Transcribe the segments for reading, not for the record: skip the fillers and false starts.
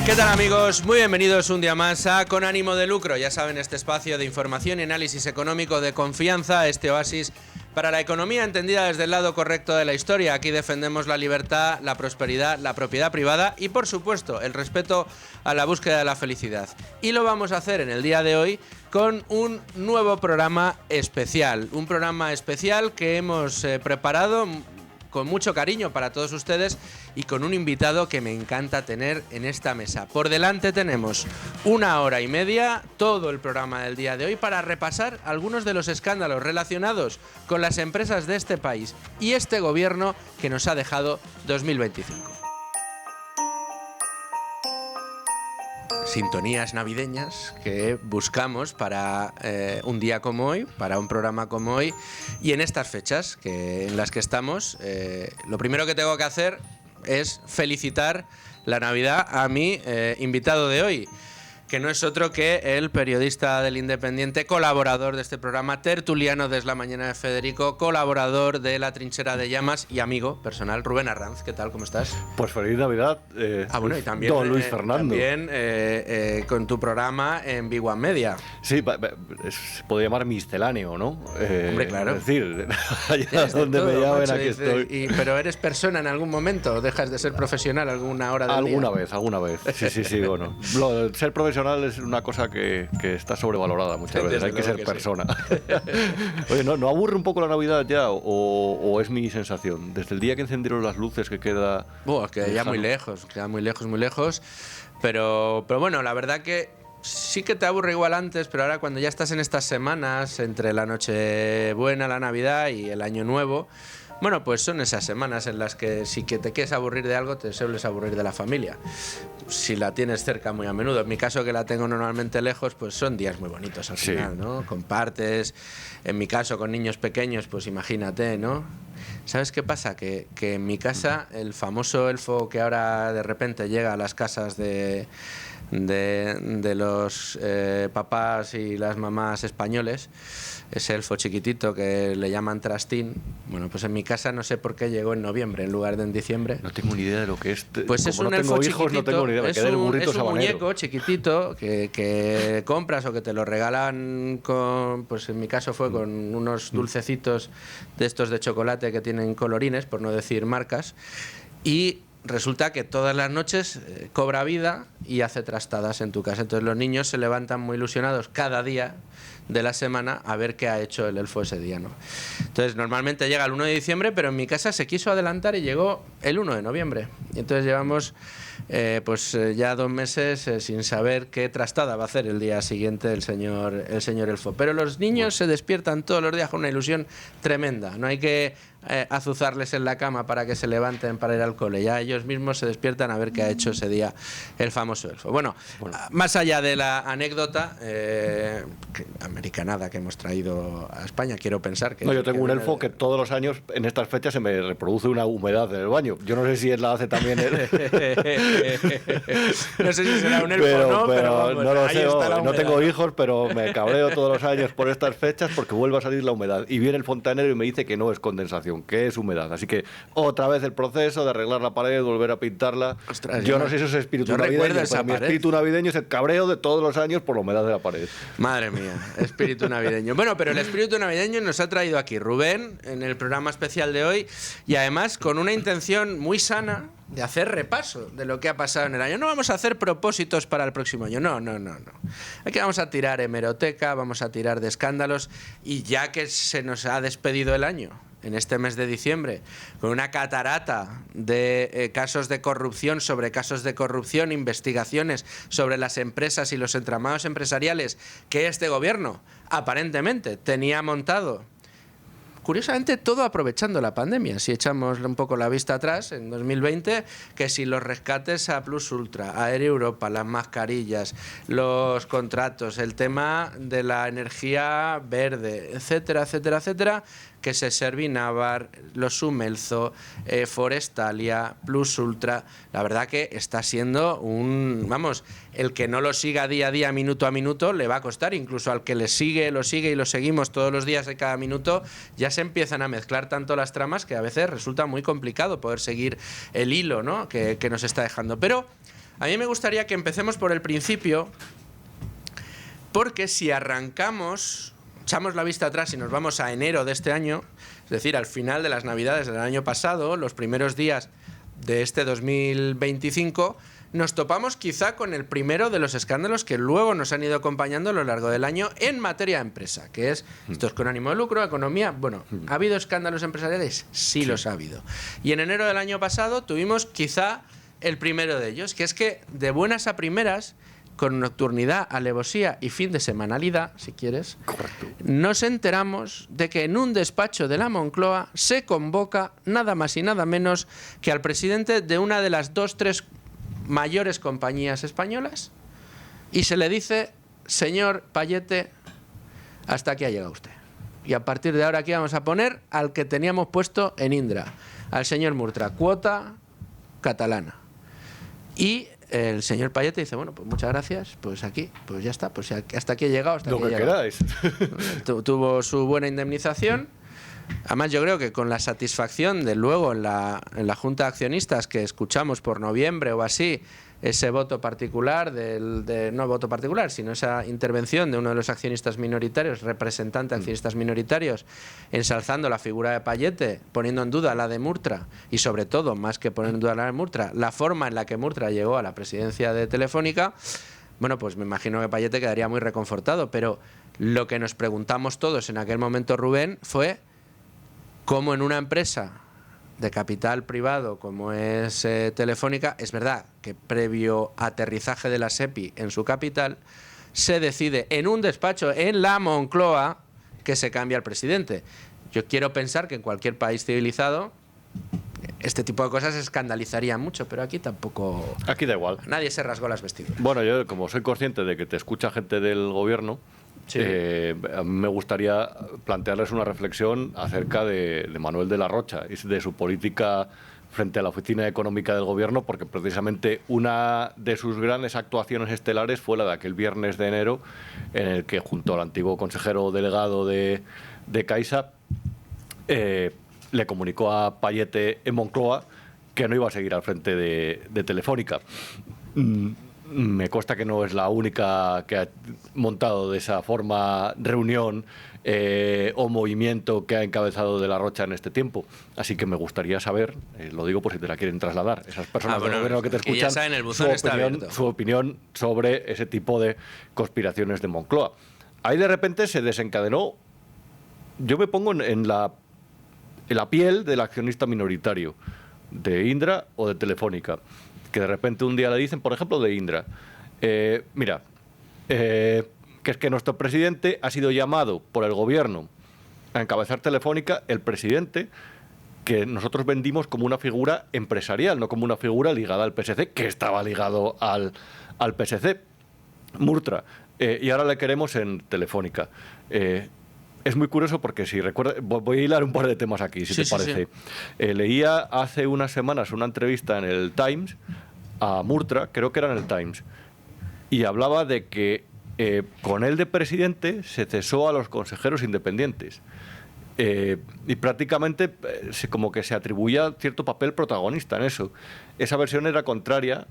¿Qué tal, amigos? Muy bienvenidos un día más a Con Ánimo de Lucro. Ya saben, este espacio de información y análisis económico de confianza, este oasis para la economía entendida desde el lado correcto de la historia. Aquí defendemos la libertad, la prosperidad, la propiedad privada y, por supuesto, el respeto a la búsqueda de la felicidad. Y lo vamos a hacer en el día de hoy con un nuevo programa especial. Un programa especial que hemos preparado con mucho cariño para todos ustedes y con un invitado que me encanta tener en esta mesa. Por delante tenemos 1 hora y media, todo el programa del día de hoy, para repasar algunos de los escándalos relacionados con las empresas de este país y este gobierno que nos ha dejado 2025. Sintonías navideñas que buscamos para un día como hoy, para un programa como hoy y en estas fechas en las que estamos. Lo primero que tengo que hacer es felicitar la Navidad a mi invitado de hoy, que no es otro que el periodista del Independiente, colaborador de este programa, tertuliano de Es la Mañana de Federico, colaborador de La Trinchera de Llamas y amigo personal, Rubén Arranz. ¿Qué tal? ¿Cómo estás? Pues feliz Navidad, bueno, y también, don Luis Fernando. También con tu programa en Big One Media. Sí, se podría llamar misceláneo, ¿no? Hombre, claro. Es decir, allá donde todo, me llamen, macho, aquí estoy. ¿Pero eres persona en algún momento? ¿Dejas de ser profesional alguna hora del día? Alguna vez. Sí, bueno. Ser profesional es una cosa que está sobrevalorada muchas veces. Hay que ser persona. Sí. Oye, ¿no aburre un poco la Navidad ya? ¿O es mi sensación? Desde el día que encendieron las luces que queda... que ya muy lejos, queda muy lejos. Pero bueno, la verdad que sí que te aburre igual antes, pero ahora cuando ya estás en estas semanas, entre la Nochebuena, la Navidad y el Año Nuevo... Bueno, pues son esas semanas en las que si que te quieres aburrir de algo, te sueles aburrir de la familia. Si la tienes cerca muy a menudo. En mi caso, que la tengo normalmente lejos, pues son días muy bonitos al final, ¿no? Compartes. En mi caso, con niños pequeños, pues imagínate, ¿no? ¿Sabes qué pasa? Que en mi casa, el famoso elfo que ahora de repente llega a las casas de los papás y las mamás españoles, ese elfo chiquitito que le llaman trastín, bueno, pues en mi casa no sé por qué llegó en noviembre en lugar de en diciembre. No tengo ni idea de lo que es. Pues es un elfo chiquitito, no tengo ni idea. Es un muñeco chiquitito que compras o que te lo regalan con, pues en mi caso fue con unos dulcecitos de estos de chocolate que tienen colorines, por no decir marcas, y resulta que todas las noches cobra vida y hace trastadas en tu casa. Entonces los niños se levantan muy ilusionados cada día de la semana a ver qué ha hecho el elfo ese día, ¿no? Entonces normalmente llega el 1 de diciembre, pero en mi casa se quiso adelantar y llegó el 1 de noviembre. Y entonces llevamos ya 2 meses sin saber qué trastada va a hacer el día siguiente el señor elfo. Pero los niños se despiertan todos los días con una ilusión tremenda. No hay que azuzarles en la cama para que se levanten para ir al cole. Ya ellos mismos se despiertan a ver qué ha hecho ese día el famoso elfo. Bueno, más allá de la anécdota americanada que hemos traído a España, quiero pensar que... No, yo tengo un elfo que todos los años en estas fechas se me reproduce una humedad en el baño. Yo no sé si él la hace también él. No sé si será un elfo o no, pero vamos, no lo sé. No tengo hijos, pero me cabreo todos los años por estas fechas porque vuelve a salir la humedad. Y viene el fontanero y me dice que no es condensación, que es humedad. Así que otra vez el proceso de arreglar la pared, volver a pintarla. Ostras, yo no sé si eso es espíritu navideño, pero mi espíritu navideño es el cabreo de todos los años por la humedad de la pared. Madre mía, espíritu navideño. Bueno, pero el espíritu navideño nos ha traído aquí Rubén en el programa especial de hoy y además con una intención muy sana de hacer repaso de lo que ha pasado en el año. No vamos a hacer propósitos para el próximo año, no. Aquí vamos a tirar hemeroteca, vamos a tirar de escándalos y ya que se nos ha despedido el año en este mes de diciembre, con una catarata de casos de corrupción sobre casos de corrupción, investigaciones sobre las empresas y los entramados empresariales que este gobierno aparentemente tenía montado. Curiosamente, todo aprovechando la pandemia. Si echamos un poco la vista atrás, en 2020, que si los rescates a Plus Ultra, a Air Europa, las mascarillas, los contratos, el tema de la energía verde, etcétera, que se Servinavar, los Sumelzo, Forestalia, Plus Ultra. La verdad que está siendo el que no lo siga día a día, minuto a minuto, le va a costar. Incluso al que lo sigue y lo seguimos todos los días de cada minuto, ya se empiezan a mezclar tanto las tramas que a veces resulta muy complicado poder seguir el hilo, ¿no?, que nos está dejando. Pero A mí me gustaría que empecemos por el principio, porque si arrancamos, echamos la vista atrás y nos vamos a enero de este año, es decir, al final de las Navidades del año pasado, los primeros días de este 2025, nos topamos quizá con el primero de los escándalos que luego nos han ido acompañando a lo largo del año en materia de empresa, que es, esto es con ánimo de lucro, economía. Bueno, ¿ha habido escándalos empresariales? Sí los ha habido. Y en enero del año pasado tuvimos quizá el primero de ellos, que es que de buenas a primeras, con nocturnidad, alevosía y fin de semanalidad, si quieres, Correcto. nos enteramos de que en un despacho de la Moncloa se convoca nada más y nada menos que al presidente de una de las 2-3 mayores compañías españolas y se le dice: señor Payete, hasta aquí ha llegado usted. Y a partir de ahora aquí vamos a poner al que teníamos puesto en Indra, al señor Murtra, cuota catalana. Y el señor Payete dice: bueno, pues muchas gracias, pues aquí, pues ya está, pues hasta aquí he llegado. Hasta Lo aquí que he llegado. queráis. Tuvo su buena indemnización. Además, yo creo que con la satisfacción de luego en la Junta de Accionistas que escuchamos por noviembre o así, ese voto particular, no voto particular, sino esa intervención de uno de los accionistas minoritarios, representante de accionistas minoritarios, ensalzando la figura de Payete, poniendo en duda la de Murtra y sobre todo, más que poner en duda la de Murtra, la forma en la que Murtra llegó a la presidencia de Telefónica. Bueno, pues me imagino que Payete quedaría muy reconfortado, pero lo que nos preguntamos todos en aquel momento, Rubén, fue cómo en una empresa de capital privado como es Telefónica, es verdad que previo aterrizaje de la SEPI en su capital, se decide en un despacho en la Moncloa que se cambia al presidente. Yo quiero pensar que en cualquier país civilizado este tipo de cosas escandalizarían mucho, pero aquí tampoco... Aquí da igual. Nadie se rasgó las vestiduras. Bueno, yo como soy consciente de que te escucha gente del gobierno, Sí. a mí me gustaría plantearles una reflexión acerca de Manuel de la Rocha y de su política frente a la Oficina Económica del Gobierno, porque precisamente una de sus grandes actuaciones estelares fue la de aquel viernes de enero, en el que junto al antiguo consejero delegado de Caixa le comunicó a Payete en Moncloa que no iba a seguir al frente de Telefónica. Me consta que no es la única que ha montado de esa forma reunión o movimiento que ha encabezado de la Rocha en este tiempo. Así que me gustaría saber, lo digo por si te la quieren trasladar, esas personas del gobierno que te escuchan, ya saben, el buzón está abierto. su opinión sobre ese tipo de conspiraciones de Moncloa. Ahí de repente se desencadenó, yo me pongo en la piel del accionista minoritario de Indra o de Telefónica, que de repente un día le dicen, por ejemplo, de Indra, mira, que es que nuestro presidente ha sido llamado por el gobierno a encabezar Telefónica, el presidente que nosotros vendimos como una figura empresarial, no como una figura ligada al PSC, que estaba ligado al PSC, Murtra, y ahora le queremos en Telefónica. Es muy curioso porque si recuerdas, voy a hilar un par de temas aquí, si te parece. Sí. Leía hace unas semanas una entrevista en el Times a Murtra, creo que era en el Times, y hablaba de que con él de presidente se cesó a los consejeros independientes. Y prácticamente como que se atribuía cierto papel protagonista en eso. Esa versión era contraria,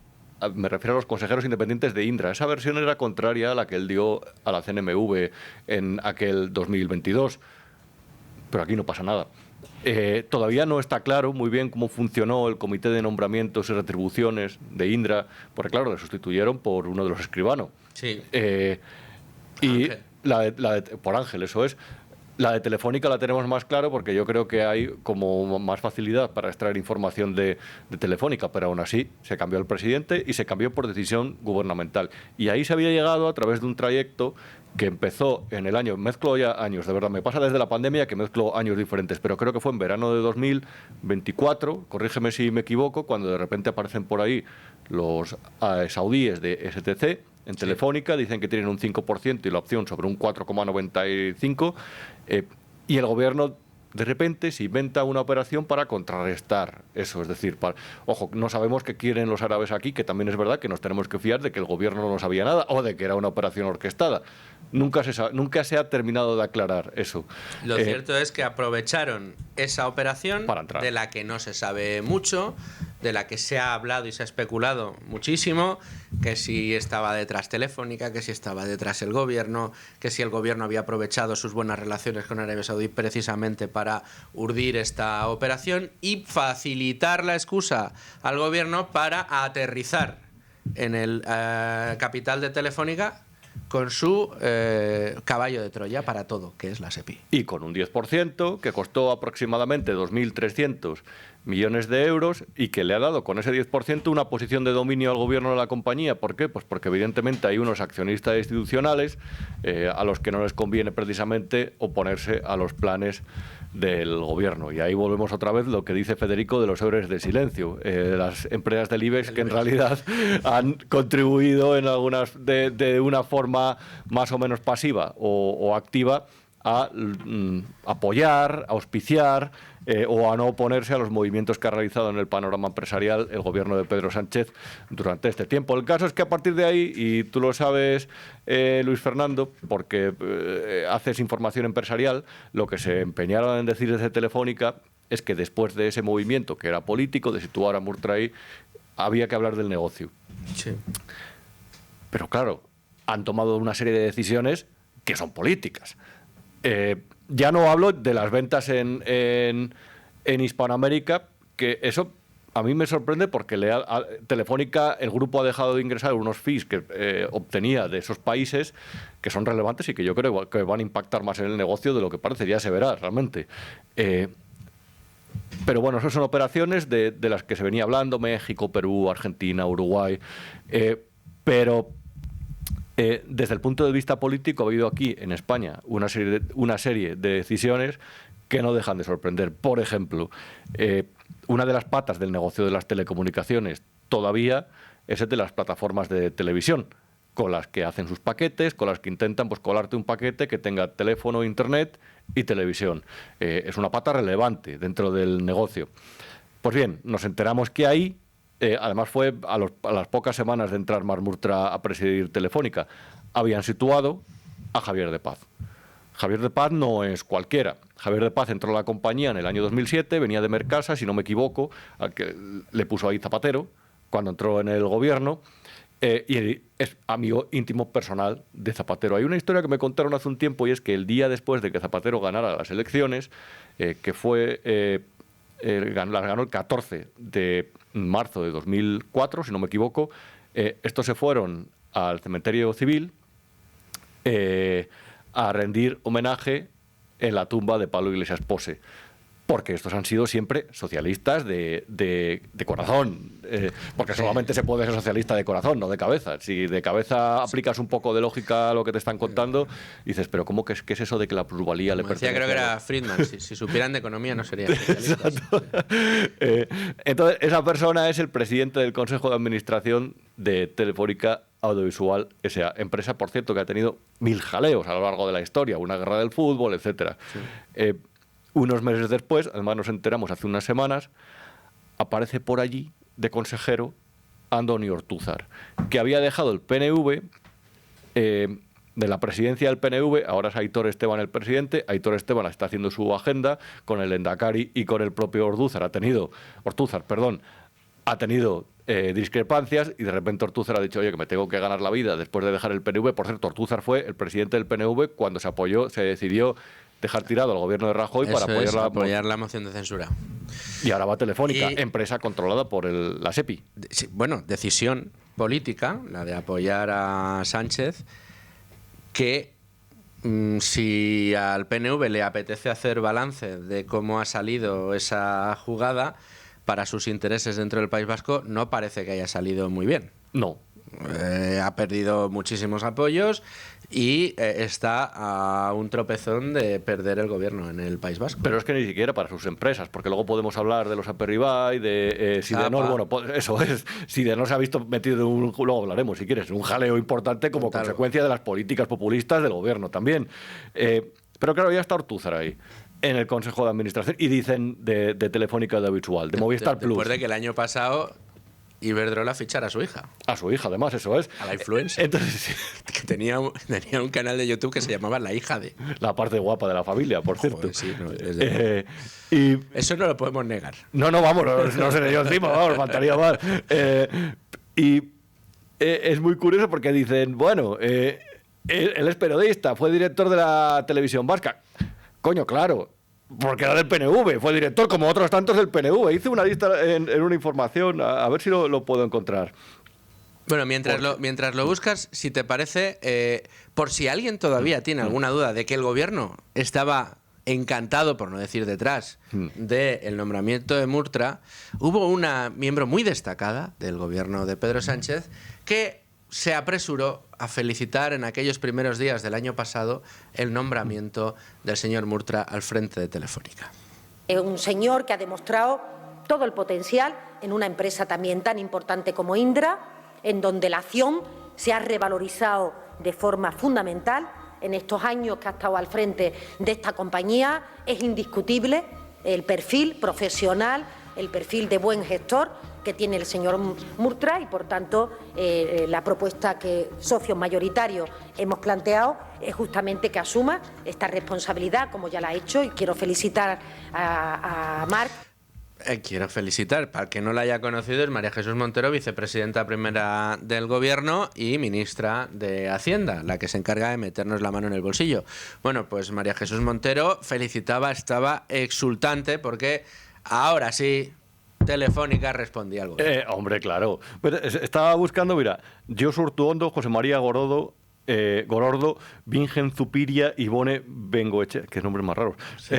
me refiero a los consejeros independientes de Indra, esa versión era contraria a la que él dio a la CNMV en aquel 2022, pero aquí no pasa nada. Todavía no está claro muy bien cómo funcionó el comité de nombramientos y retribuciones de Indra, porque claro, le sustituyeron por uno de los escribanos. Sí. Y por Ángel, eso es. La de Telefónica la tenemos más claro porque yo creo que hay como más facilidad para extraer información de Telefónica, pero aún así se cambió el presidente y se cambió por decisión gubernamental. Y ahí se había llegado a través de un trayecto que empezó en el año, mezclo ya años, de verdad, me pasa desde la pandemia que mezclo años diferentes, pero creo que fue en verano de 2024, corrígeme si me equivoco, cuando de repente aparecen por ahí los saudíes de STC, en Telefónica, dicen que tienen un 5% y la opción sobre un 4,95%, y el gobierno de repente se inventa una operación para contrarrestar eso, es decir, ojo, no sabemos qué quieren los árabes aquí, que también es verdad que nos tenemos que fiar de que el gobierno no sabía nada o de que era una operación orquestada. Nunca se ha terminado de aclarar eso. Lo cierto es que aprovecharon esa operación para entrar, de la que no se sabe mucho, de la que se ha hablado y se ha especulado muchísimo, que si estaba detrás Telefónica, que si estaba detrás el gobierno, que si el gobierno había aprovechado sus buenas relaciones con Arabia Saudí precisamente para urdir esta operación y facilitar la excusa al gobierno para aterrizar en el capital de Telefónica con su caballo de Troya para todo, que es la SEPI. Y con un 10% que costó aproximadamente 2.300 millones de euros y que le ha dado con ese 10% una posición de dominio al gobierno de la compañía. ¿Por qué? Pues porque evidentemente hay unos accionistas institucionales a los que no les conviene precisamente oponerse a los planes del gobierno. Y ahí volvemos otra vez lo que dice Federico de los héroes de silencio, las empresas del IBEX que en realidad han contribuido en algunas de una forma más o menos pasiva o activa a apoyar, a auspiciar o a no oponerse a los movimientos que ha realizado en el panorama empresarial el gobierno de Pedro Sánchez durante este tiempo. El caso es que a partir de ahí, y tú lo sabes, Luis Fernando, porque haces información empresarial, lo que se empeñaron en decir desde Telefónica es que después de ese movimiento, que era político, de situar a Murtra ahí, había que hablar del negocio. Sí. Pero claro, han tomado una serie de decisiones que son políticas. Ya no hablo de las ventas en Hispanoamérica, que eso a mí me sorprende porque Telefónica, el grupo ha dejado de ingresar unos fees que obtenía de esos países que son relevantes y que yo creo que van a impactar más en el negocio de lo que parece, ya se verá realmente. Pero bueno, esas son operaciones de las que se venía hablando, México, Perú, Argentina, Uruguay, pero desde el punto de vista político ha habido aquí en España una serie de decisiones que no dejan de sorprender. Por ejemplo, una de las patas del negocio de las telecomunicaciones todavía es el de las plataformas de televisión, con las que hacen sus paquetes, con las que intentan colarte un paquete que tenga teléfono, internet y televisión. Es una pata relevante dentro del negocio. Pues bien, nos enteramos que ahí además fue a las pocas semanas de entrar Marc Murtra a presidir Telefónica, habían situado a Javier de Paz. Javier de Paz no es cualquiera. Javier de Paz entró a la compañía en el año 2007, venía de Mercasa, si no me equivoco, al que le puso ahí Zapatero cuando entró en el gobierno, y es amigo íntimo personal de Zapatero. Hay una historia que me contaron hace un tiempo y es que el día después de que Zapatero ganara las elecciones, que fue... las ganó el 14 de marzo de 2004, si no me equivoco. Estos se fueron al cementerio civil a rendir homenaje en la tumba de Pablo Iglesias Pose, porque estos han sido siempre socialistas de corazón, porque solamente se puede ser socialista de corazón, no de cabeza. Si de cabeza aplicas un poco de lógica a lo que te están contando, dices, pero ¿cómo que es eso de que la plusvalía le pertenece? Creo que era Friedman, si supieran de economía no serían socialistas. Entonces, esa persona es el presidente del Consejo de Administración de Telefónica Audiovisual S.A., empresa, por cierto, que ha tenido 1000 jaleos a lo largo de la historia, una guerra del fútbol, etcétera. Sí. Unos meses después, además nos enteramos hace unas semanas, aparece por allí de consejero Andoni Ortúzar, que había dejado el PNV, de la presidencia del PNV, ahora es Aitor Esteban el presidente. Aitor Esteban está haciendo su agenda con el Endacari y con el propio Ortúzar ha tenido discrepancias y de repente Ortúzar ha dicho, oye, que me tengo que ganar la vida después de dejar el PNV. Por cierto, Ortúzar fue el presidente del PNV cuando se decidió dejar tirado al gobierno de Rajoy para apoyar la moción de censura. Y ahora va Telefónica, empresa controlada por la SEPI. Bueno, decisión política, la de apoyar a Sánchez, que si al PNV le apetece hacer balance de cómo ha salido esa jugada para sus intereses dentro del País Vasco, no parece que haya salido muy bien. No. Ha perdido muchísimos apoyos y está a un tropezón de perder el gobierno en el País Vasco. Pero es que ni siquiera para sus empresas, porque luego podemos hablar de los Aperribay, de Sidenor, bueno, eso es, Sidenor se ha visto metido en luego hablaremos si quieres, un jaleo importante como consecuencia de las políticas populistas del gobierno también. Pero claro, ya está Ortúzar ahí en el Consejo de Administración y dicen de Telefónica Audiovisual, de Movistar Plus. Después de que el año pasado Iberdrola fichara a su hija. A su hija, además, eso es. A la influencer. Entonces, que tenía un canal de YouTube que se llamaba La Hija de. La parte guapa de la familia, por cierto. Joder, sí, no, eso no lo podemos negar. No, vamos, no se le dio encima, vamos, faltaría más. Es muy curioso porque dicen, bueno, él es periodista, fue director de la televisión vasca. Coño, claro, porque era del PNV, fue director como otros tantos del PNV. Hice una lista en una información, a ver si lo puedo encontrar. Bueno, mientras lo buscas, si te parece, por si alguien todavía tiene alguna duda de que el gobierno estaba encantado, por no decir detrás, del nombramiento de Murtra, hubo una miembro muy destacada del gobierno de Pedro Sánchez que se apresuró a felicitar en aquellos primeros días del año pasado el nombramiento del señor Murtra al frente de Telefónica. Es un señor que ha demostrado todo el potencial en una empresa también tan importante como Indra, en donde la acción se ha revalorizado de forma fundamental. En estos años que ha estado al frente de esta compañía es indiscutible el perfil profesional, el perfil de buen gestor que tiene el señor Murtra y, por tanto, la propuesta que socios mayoritarios hemos planteado es justamente que asuma esta responsabilidad, como ya la ha hecho, y quiero felicitar a Marc. Quiero felicitar, para el que no la haya conocido, es María Jesús Montero, vicepresidenta primera del Gobierno y ministra de Hacienda, la que se encarga de meternos la mano en el bolsillo. Bueno, pues María Jesús Montero felicitaba, estaba exultante porque ahora sí Telefónica respondía algo. Hombre, claro. Pero estaba buscando, mira, Josu Urtuondo, José María Gorordo, Vingen Zupiria y Ivone Bengoeche, que nombres más raros. Sí.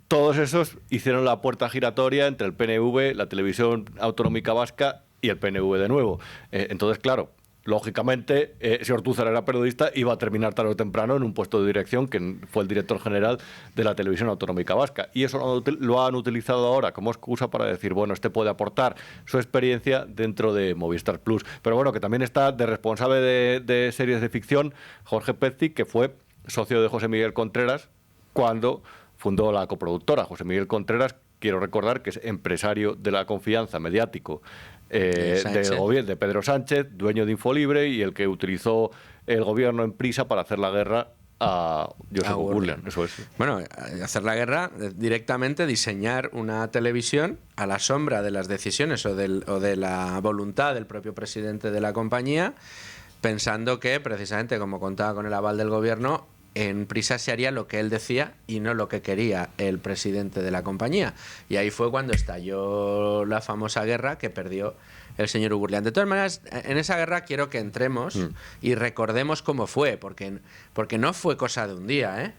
Todos esos hicieron la puerta giratoria entre el PNV, la Televisión Autonómica Vasca y el PNV de nuevo. Entonces, claro, lógicamente, si Ortúzar era periodista, iba a terminar tarde o temprano en un puesto de dirección, que fue el director general de la Televisión Autonómica Vasca. Y eso lo han utilizado ahora como excusa para decir, bueno, este puede aportar su experiencia dentro de Movistar Plus. Pero bueno, que también está de responsable de series de ficción Jorge Pezzi, que fue socio de José Miguel Contreras cuando fundó la coproductora. José Miguel Contreras, quiero recordar que es empresario de la confianza mediático del gobierno de Pedro Sánchez, dueño de Infolibre y el que utilizó el gobierno en prisa para hacer la guerra a Josep Gurlian. Eso es. Bueno, hacer la guerra, directamente diseñar una televisión a la sombra de las decisiones o de la voluntad del propio presidente de la compañía, pensando que precisamente como contaba con el aval del gobierno, en prisa se haría lo que él decía y no lo que quería el presidente de la compañía. Y ahí fue cuando estalló la famosa guerra que perdió el señor Gurlian. De todas maneras, en esa guerra quiero que entremos y recordemos cómo fue, porque no fue cosa de un día, ¿eh?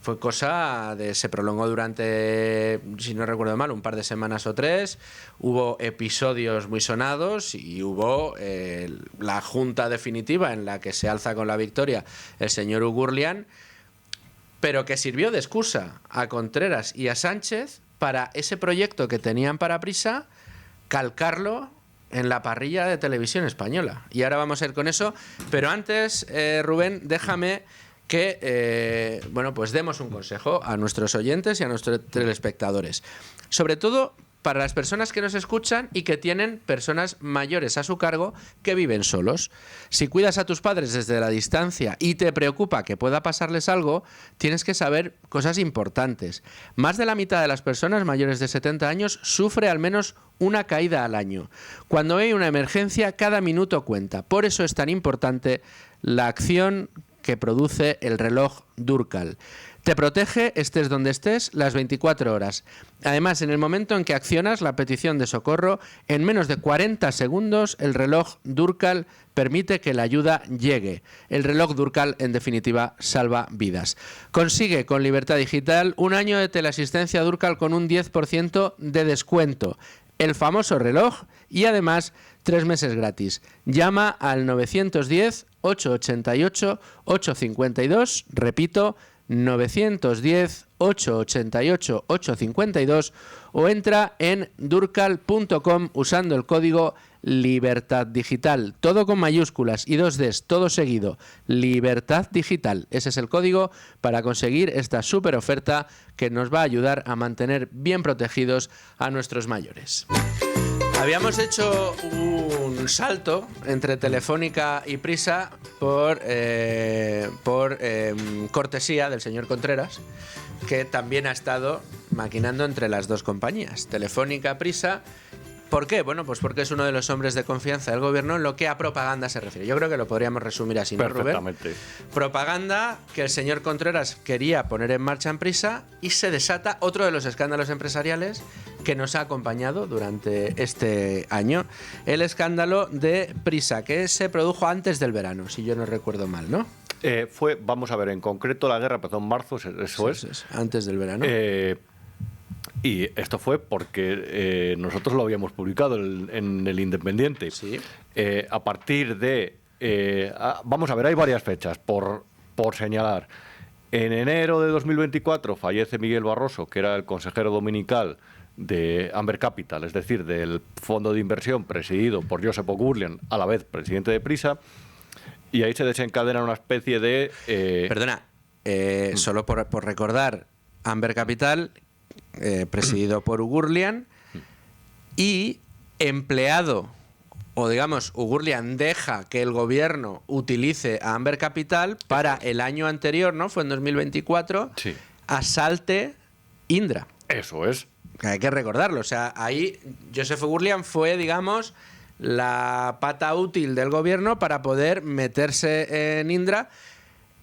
Fue cosa de... Se prolongó durante, si no recuerdo mal, un par de semanas o 3. Hubo episodios muy sonados y hubo la junta definitiva en la que se alza con la victoria el señor Gurlian, pero que sirvió de excusa a Contreras y a Sánchez para ese proyecto que tenían para prisa, calcarlo en la parrilla de Televisión Española. Y ahora vamos a ir con eso. Pero antes, Rubén, déjame que pues demos un consejo a nuestros oyentes y a nuestros telespectadores. Sobre todo para las personas que nos escuchan y que tienen personas mayores a su cargo que viven solos. Si cuidas a tus padres desde la distancia y te preocupa que pueda pasarles algo, tienes que saber cosas importantes. Más de la mitad de las personas mayores de 70 años sufre al menos una caída al año. Cuando hay una emergencia, cada minuto cuenta. Por eso es tan importante la acción que produce el reloj Durcal. Te protege, estés donde estés, las 24 horas. Además, en el momento en que accionas la petición de socorro, en menos de 40 segundos, el reloj Durcal permite que la ayuda llegue. El reloj Durcal, en definitiva, salva vidas. Consigue con Libertad Digital un año de teleasistencia Durcal con un 10% de descuento. El famoso reloj y además 3 meses gratis. Llama al 910-888-852, repito, 910-888-852 o entra en durcal.com usando el código Libertad Digital, todo con mayúsculas y 2 Ds, todo seguido, Libertad Digital. Ese es el código para conseguir esta súper oferta que nos va a ayudar a mantener bien protegidos a nuestros mayores. Habíamos hecho un salto entre Telefónica y Prisa por cortesía del señor Contreras, que también ha estado maquinando entre las dos compañías, Telefónica, Prisa. ¿Por qué? Bueno, pues porque es uno de los hombres de confianza del gobierno en lo que a propaganda se refiere. Yo creo que lo podríamos resumir así, ¿no, Rubén? Perfectamente. Propaganda que el señor Contreras quería poner en marcha en Prisa, y se desata otro de los escándalos empresariales que nos ha acompañado durante este año. El escándalo de Prisa, que se produjo antes del verano, si yo no recuerdo mal, ¿no? Vamos a ver, en concreto la guerra empezó en marzo, eso es. Antes del verano. Y esto fue porque nosotros lo habíamos publicado en El Independiente. Sí. A partir de... vamos a ver, hay varias fechas por señalar. En enero de 2024 fallece Miguel Barroso, que era el consejero dominical de Amber Capital, es decir, del fondo de inversión presidido por Josep O'Gurlian, a la vez presidente de Prisa, y ahí se desencadena una especie de... Perdona, solo por recordar, Amber Capital... presidido por O'Gurlian, y empleado, o digamos, O'Gurlian deja que el gobierno utilice a Amber Capital para el año anterior, ¿no? Fue en 2024, Sí. asalte Indra. Eso es. Que hay que recordarlo. O sea, ahí Josep O'Gurlian fue, digamos, la pata útil del gobierno para poder meterse en Indra,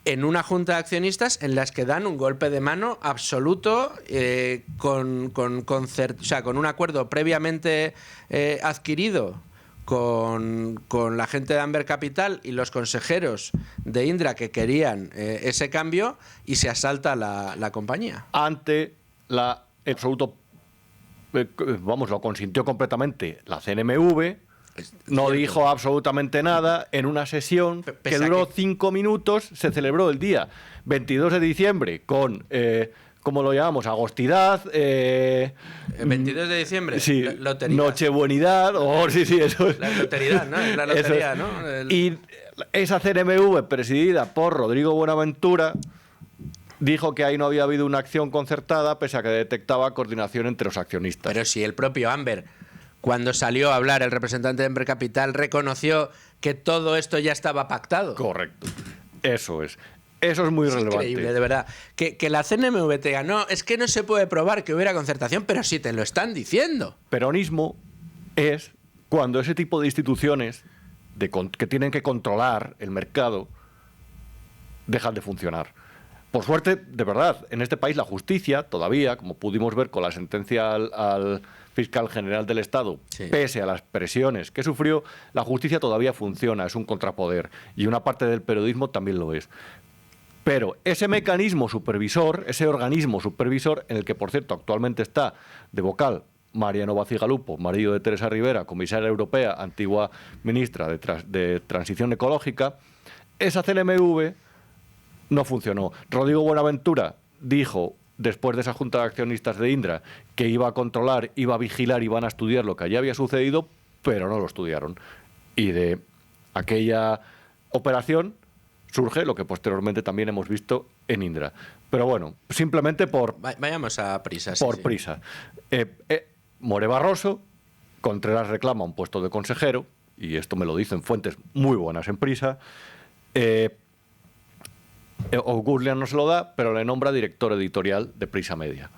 en una junta de accionistas en las que dan un golpe de mano absoluto, con un acuerdo previamente adquirido con la gente de Amber Capital y los consejeros de Indra que querían ese cambio, y se asalta la compañía. Ante la absoluto... lo consintió completamente la CNMV. No dijo absolutamente nada en una sesión que duró 5 minutos. Se celebró el día 22 de diciembre con, ¿cómo lo llamamos? Agostidad. 22 de diciembre, Sí, lotería. Nochebuenidad. Sí, eso es. La lotería, ¿no? La lotería, ¿no? Y esa CNMV, presidida por Rodrigo Buenaventura, dijo que ahí no había habido una acción concertada, pese a que detectaba coordinación entre los accionistas. Pero si el propio Amber, cuando salió a hablar el representante de Amber Capital, reconoció que todo esto ya estaba pactado. Correcto. Eso es. Eso es muy relevante. Increíble, de verdad. Que la CNMV te diga, no, es que no se puede probar que hubiera concertación, pero sí te lo están diciendo. Peronismo es cuando ese tipo de instituciones que tienen que controlar el mercado dejan de funcionar. Por suerte, de verdad, en este país la justicia todavía, como pudimos ver con la sentencia al fiscal general del Estado, sí, pese a las presiones que sufrió, la justicia todavía funciona, es un contrapoder, y una parte del periodismo también lo es. Pero ese mecanismo supervisor, ese organismo supervisor, en el que, por cierto, actualmente está de vocal Mariano Bacigalupo, marido de Teresa Rivera, comisaria europea, antigua ministra de Transición Ecológica, esa CNMV no funcionó. Rodrigo Buenaventura dijo, después de esa junta de accionistas de Indra, que iba a controlar, iba a vigilar, iban a estudiar lo que allí había sucedido, pero no lo estudiaron. Y de aquella operación surge lo que posteriormente también hemos visto en Indra. Pero bueno, simplemente Vayamos a Prisa. Prisa. More Barroso, Contreras reclama un puesto de consejero, y esto me lo dicen fuentes muy buenas en Prisa. O'Gurlian no se lo da, pero le nombra director editorial de Prisa Media,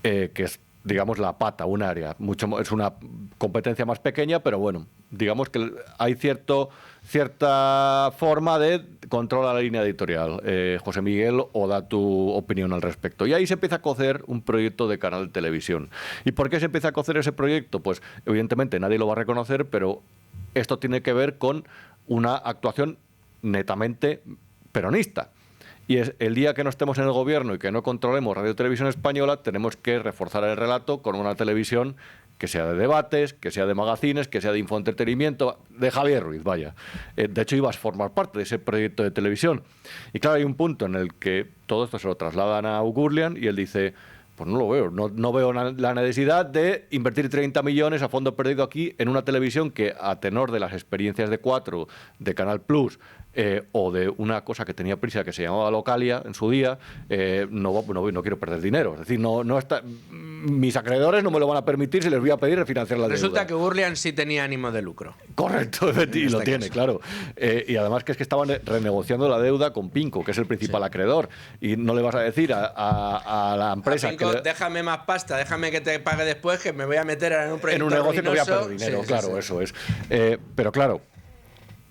que es, digamos, la pata, un área. Es una competencia más pequeña, pero bueno, digamos que hay cierta forma de controlar la línea editorial. José Miguel, o da tu opinión al respecto. Y ahí se empieza a cocer un proyecto de canal de televisión. ¿Y por qué se empieza a cocer ese proyecto? Pues evidentemente nadie lo va a reconocer, pero esto tiene que ver con una actuación netamente peronista. Y es el día que no estemos en el gobierno y que no controlemos Radio Televisión Española, tenemos que reforzar el relato con una televisión que sea de debates, que sea de magazines, que sea de infoentretenimiento, de Javier Ruiz, vaya. De hecho, ibas a formar parte de ese proyecto de televisión. Y claro, hay un punto en el que todo esto se lo trasladan a O'Gurlian y él dice, Pues no lo veo. No veo la necesidad de invertir 30 millones a fondo perdido aquí en una televisión que, a tenor de las experiencias de 4, de Canal Plus, o de una cosa que tenía Prisa que se llamaba Localia en su día, no quiero perder dinero. Es decir, mis acreedores no me lo van a permitir si les voy a pedir refinanciar la deuda. Resulta que Gurlian sí tenía ánimo de lucro. Correcto, y lo tiene, claro. Y además que es que estaban renegociando la deuda con Pinco, que es el principal acreedor. Y no le vas a decir a la empresa Pinco, déjame más pasta, déjame que te pague después, que me voy a meter en un proyecto en un negocio que voy a perder dinero, claro, eso es. Pero claro,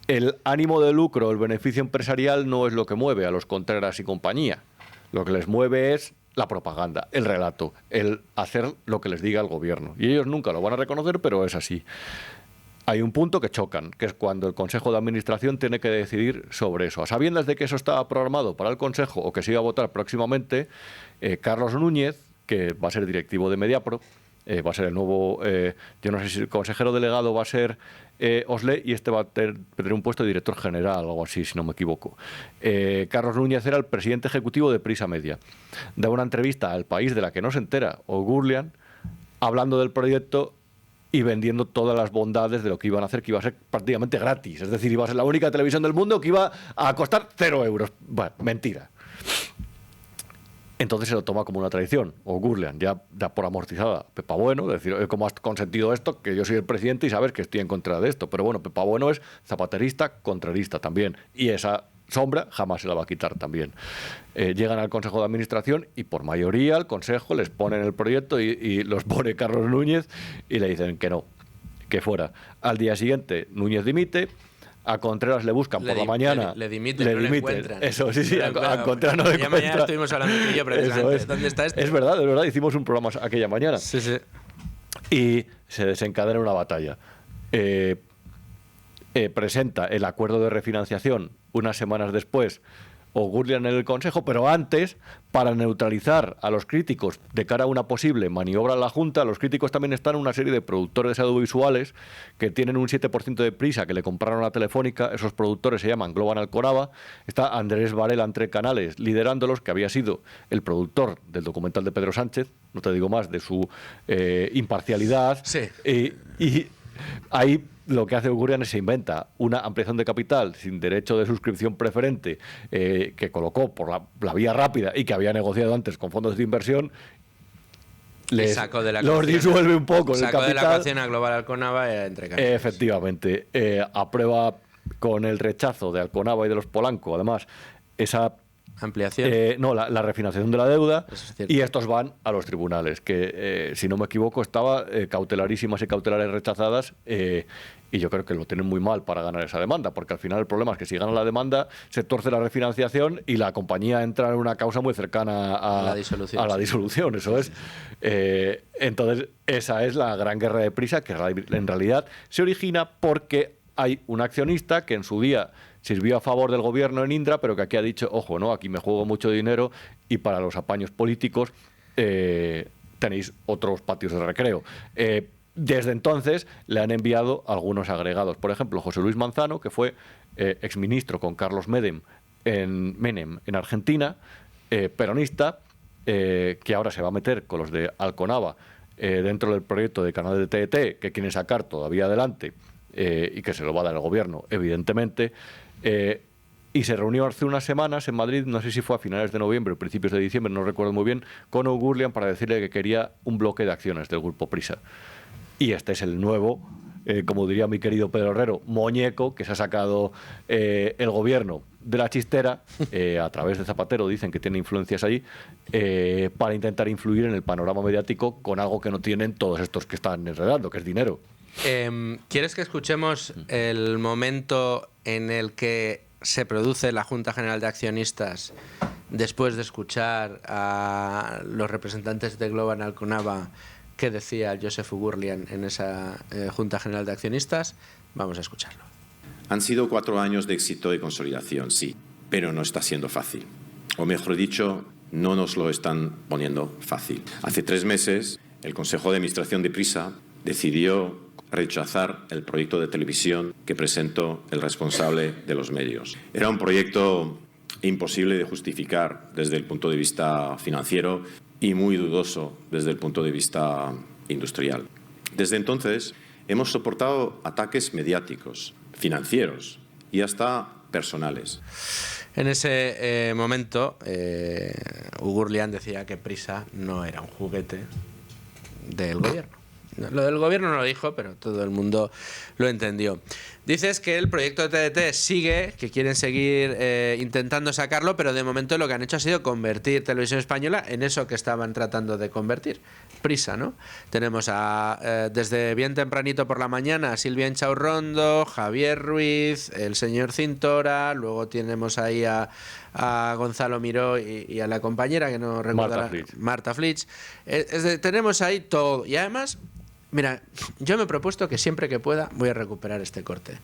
el ánimo de lucro, el beneficio empresarial no es lo que mueve a los Contreras y compañía. Lo que les mueve es la propaganda, el relato, el hacer lo que les diga el gobierno. Y ellos nunca lo van a reconocer, pero es así. Hay un punto que chocan, que es cuando el Consejo de Administración tiene que decidir sobre eso. A sabiendas de que eso estaba programado para el Consejo o que se iba a votar próximamente, Carlos Núñez, que va a ser directivo de Mediapro, va a ser el nuevo, yo no sé si el consejero delegado va a ser Oslé, y este va a tener un puesto de director general o algo así, si no me equivoco. Carlos Núñez era el presidente ejecutivo de Prisa Media. Daba una entrevista al País de la que no se entera, o Gurlian, hablando del proyecto y vendiendo todas las bondades de lo que iban a hacer, que iba a ser prácticamente gratis. Es decir, iba a ser la única televisión del mundo que iba a costar 0 euros. Bueno, mentira. Entonces se lo toma como una traición. O Gurlian ya da por amortizada Pepa Bueno, es decir, ¿cómo has consentido esto? Que yo soy el presidente y sabes que estoy en contra de esto. Pero bueno, Pepa Bueno es zapaterista, contrarista también. Y esa sombra jamás se la va a quitar también. Llegan al Consejo de Administración y por mayoría el Consejo les pone en el proyecto y los pone Carlos Núñez y le dicen que no, que fuera. Al día siguiente Núñez dimite. A Contreras le buscan por la mañana. Le dimiten, no le encuentran. Eso, sí, a Contreras no le encuentran. Mañana estuvimos hablando tú y yo precisamente. ¿Dónde está esto? Es verdad, hicimos un programa aquella mañana. Sí, sí. Y se desencadena una batalla. Presenta el acuerdo de refinanciación unas semanas después, o Gurlian en el Consejo, pero antes, para neutralizar a los críticos de cara a una posible maniobra en la Junta. Los críticos también están una serie de productores audiovisuales que tienen un 7% de Prisa, que le compraron a Telefónica. Esos productores se llaman Globan Alconava. Está Andrés Varela entre canales liderándolos, que había sido el productor del documental de Pedro Sánchez, no te digo más de su imparcialidad. Sí. Y ahí lo que hace Gurlian es se inventa una ampliación de capital sin derecho de suscripción preferente, que colocó por la vía rápida y que había negociado antes con fondos de inversión. Los disuelve un poco el capital. Sacó de la ecuación a Global Alconava entre canales. Efectivamente. Aprueba con el rechazo de Alconava y de los Polanco, además, esa ampliación. La refinanciación de la deuda. Es y estos van a los tribunales, que si no me equivoco estaba cautelarísimas y cautelares rechazadas, y yo creo que lo tienen muy mal para ganar esa demanda, porque al final el problema es que si ganan la demanda se torce la refinanciación y la compañía entra en una causa muy cercana a la disolución. Eso es. Entonces esa es la gran guerra de Prisa, que en realidad se origina porque hay un accionista que en su día sirvió a favor del gobierno en Indra, pero que aquí ha dicho, ojo, ¿no? Aquí me juego mucho dinero y para los apaños políticos tenéis otros patios de recreo. Desde entonces le han enviado algunos agregados. Por ejemplo, José Luis Manzano, que fue exministro con Carlos Menem en Argentina, peronista, que ahora se va a meter con los de Alconava dentro del proyecto de canal de TDT que quieren sacar todavía adelante, y que se lo va a dar el gobierno, evidentemente. Y se reunió hace unas semanas en Madrid, no sé si fue a finales de noviembre o principios de diciembre, no recuerdo muy bien, con Gurlian para decirle que quería un bloque de acciones del Grupo Prisa. Y este es el nuevo, como diría mi querido Pedro Herrero, muñeco que se ha sacado el gobierno de la chistera, a través de Zapatero, dicen que tiene influencias ahí, para intentar influir en el panorama mediático con algo que no tienen todos estos que están enredando, que es dinero. ¿Quieres que escuchemos el momento en el que se produce la Junta General de Accionistas después de escuchar a los representantes de Global Alconava qué decía Joseph Gurlian en esa Junta General de Accionistas? Vamos a escucharlo. Han sido 4 años de éxito y consolidación, sí, pero no está siendo fácil. O mejor dicho, no nos lo están poniendo fácil. Hace 3 meses, el Consejo de Administración de Prisa decidió rechazar el proyecto de televisión que presentó el responsable de los medios. Era un proyecto imposible de justificar desde el punto de vista financiero y muy dudoso desde el punto de vista industrial. Desde entonces hemos soportado ataques mediáticos, financieros y hasta personales. En ese momento, Ugur Lian decía que Prisa no era un juguete del gobierno. Lo del gobierno no lo dijo, pero todo el mundo lo entendió. Dices que el proyecto de TDT sigue, que quieren seguir intentando sacarlo, pero de momento lo que han hecho ha sido convertir Televisión Española en eso que estaban tratando de convertir. Prisa, ¿no? Tenemos desde bien tempranito por la mañana a Silvia Inchaurrondo, Javier Ruiz, el señor Cintora, luego tenemos ahí a Gonzalo Miró y a la compañera que no recuerdo, Marta Flitsch. Tenemos ahí todo. Y además, mira, yo me he propuesto que siempre que pueda voy a recuperar este corte.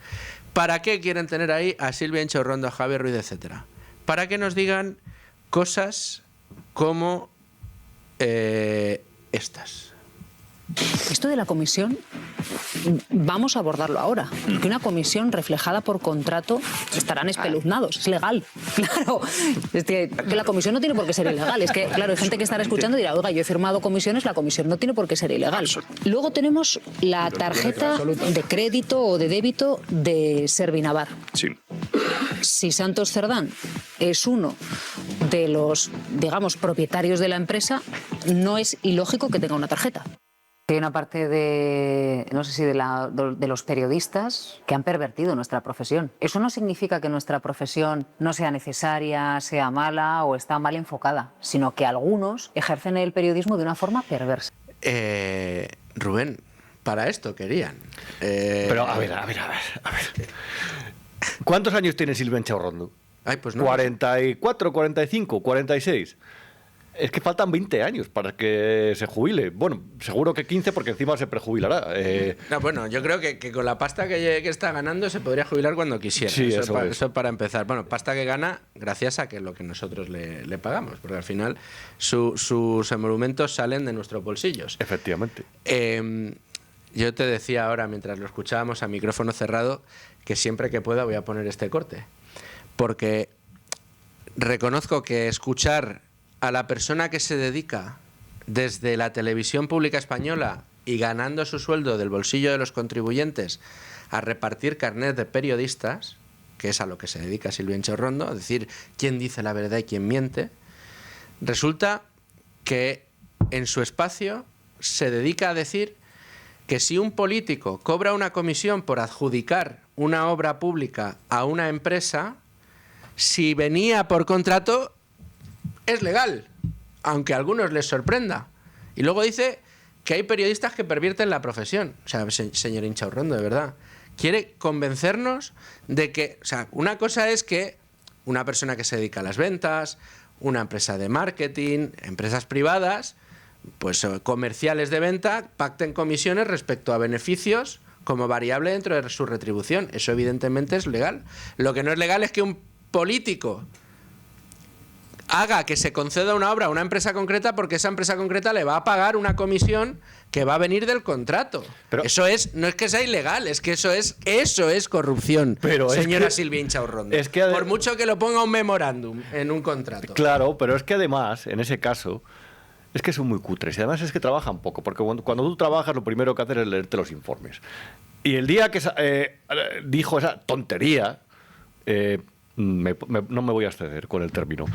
¿Para qué quieren tener ahí a Silvia Inchaurrondo, a Javier Ruiz, etcétera? Para que nos digan cosas como estas. Esto de la comisión, vamos a abordarlo ahora. Porque una comisión reflejada por contrato estarán espeluznados. Es legal. Claro. Es que la comisión no tiene por qué ser ilegal. Es que, claro, hay gente que estará escuchando y dirá, oiga, yo he firmado comisiones, la comisión no tiene por qué ser ilegal. Luego tenemos la tarjeta de crédito o de débito de Servinavar. Sí. Si Santos Cerdán es uno de los, digamos, propietarios de la empresa, no es ilógico que tenga una tarjeta. Hay una parte de, no sé si de los periodistas que han pervertido nuestra profesión. Eso no significa que nuestra profesión no sea necesaria, sea mala o está mal enfocada, sino que algunos ejercen el periodismo de una forma perversa. Rubén, para esto querían. Pero a ver. ¿Cuántos años tiene Silvia Inchaurrondo? Ay, pues no. 44, 45, 46. Es que faltan 20 años para que se jubile. Bueno, seguro que 15 porque encima se prejubilará. No, bueno, yo creo que con la pasta que está ganando se podría jubilar cuando quisiera. Sí, eso para empezar. Bueno, pasta que gana gracias a que lo que nosotros le pagamos, porque al final sus emolumentos salen de nuestros bolsillos. Efectivamente. Yo te decía ahora, mientras lo escuchábamos a micrófono cerrado, que siempre que pueda voy a poner este corte. Porque reconozco que escuchar a la persona que se dedica desde la televisión pública española y ganando su sueldo del bolsillo de los contribuyentes a repartir carnet de periodistas, que es a lo que se dedica Silvia Inchaurrondo, a decir quién dice la verdad y quién miente, resulta que en su espacio se dedica a decir que si un político cobra una comisión por adjudicar una obra pública a una empresa, si venía por contrato, es legal, aunque a algunos les sorprenda. Y luego dice que hay periodistas que pervierten la profesión. O sea, señor Inchaurrondo, de verdad, quiere convencernos de que, o sea, una cosa es que una persona que se dedica a las ventas, una empresa de marketing, empresas privadas, pues comerciales de venta, pacten comisiones respecto a beneficios como variable dentro de su retribución. Eso evidentemente es legal. Lo que no es legal es que un político haga que se conceda una obra a una empresa concreta porque esa empresa concreta le va a pagar una comisión que va a venir del contrato. Pero eso no es que sea ilegal, es que eso es corrupción, pero señora es que, Silvia Inchaurrondo. Es que por mucho que lo ponga un memorándum en un contrato. Claro, pero es que además, en ese caso, es que son muy cutres. Y además es que trabajan poco, porque cuando tú trabajas lo primero que haces es leerte los informes. Y el día que dijo esa tontería... no me voy a exceder con el término,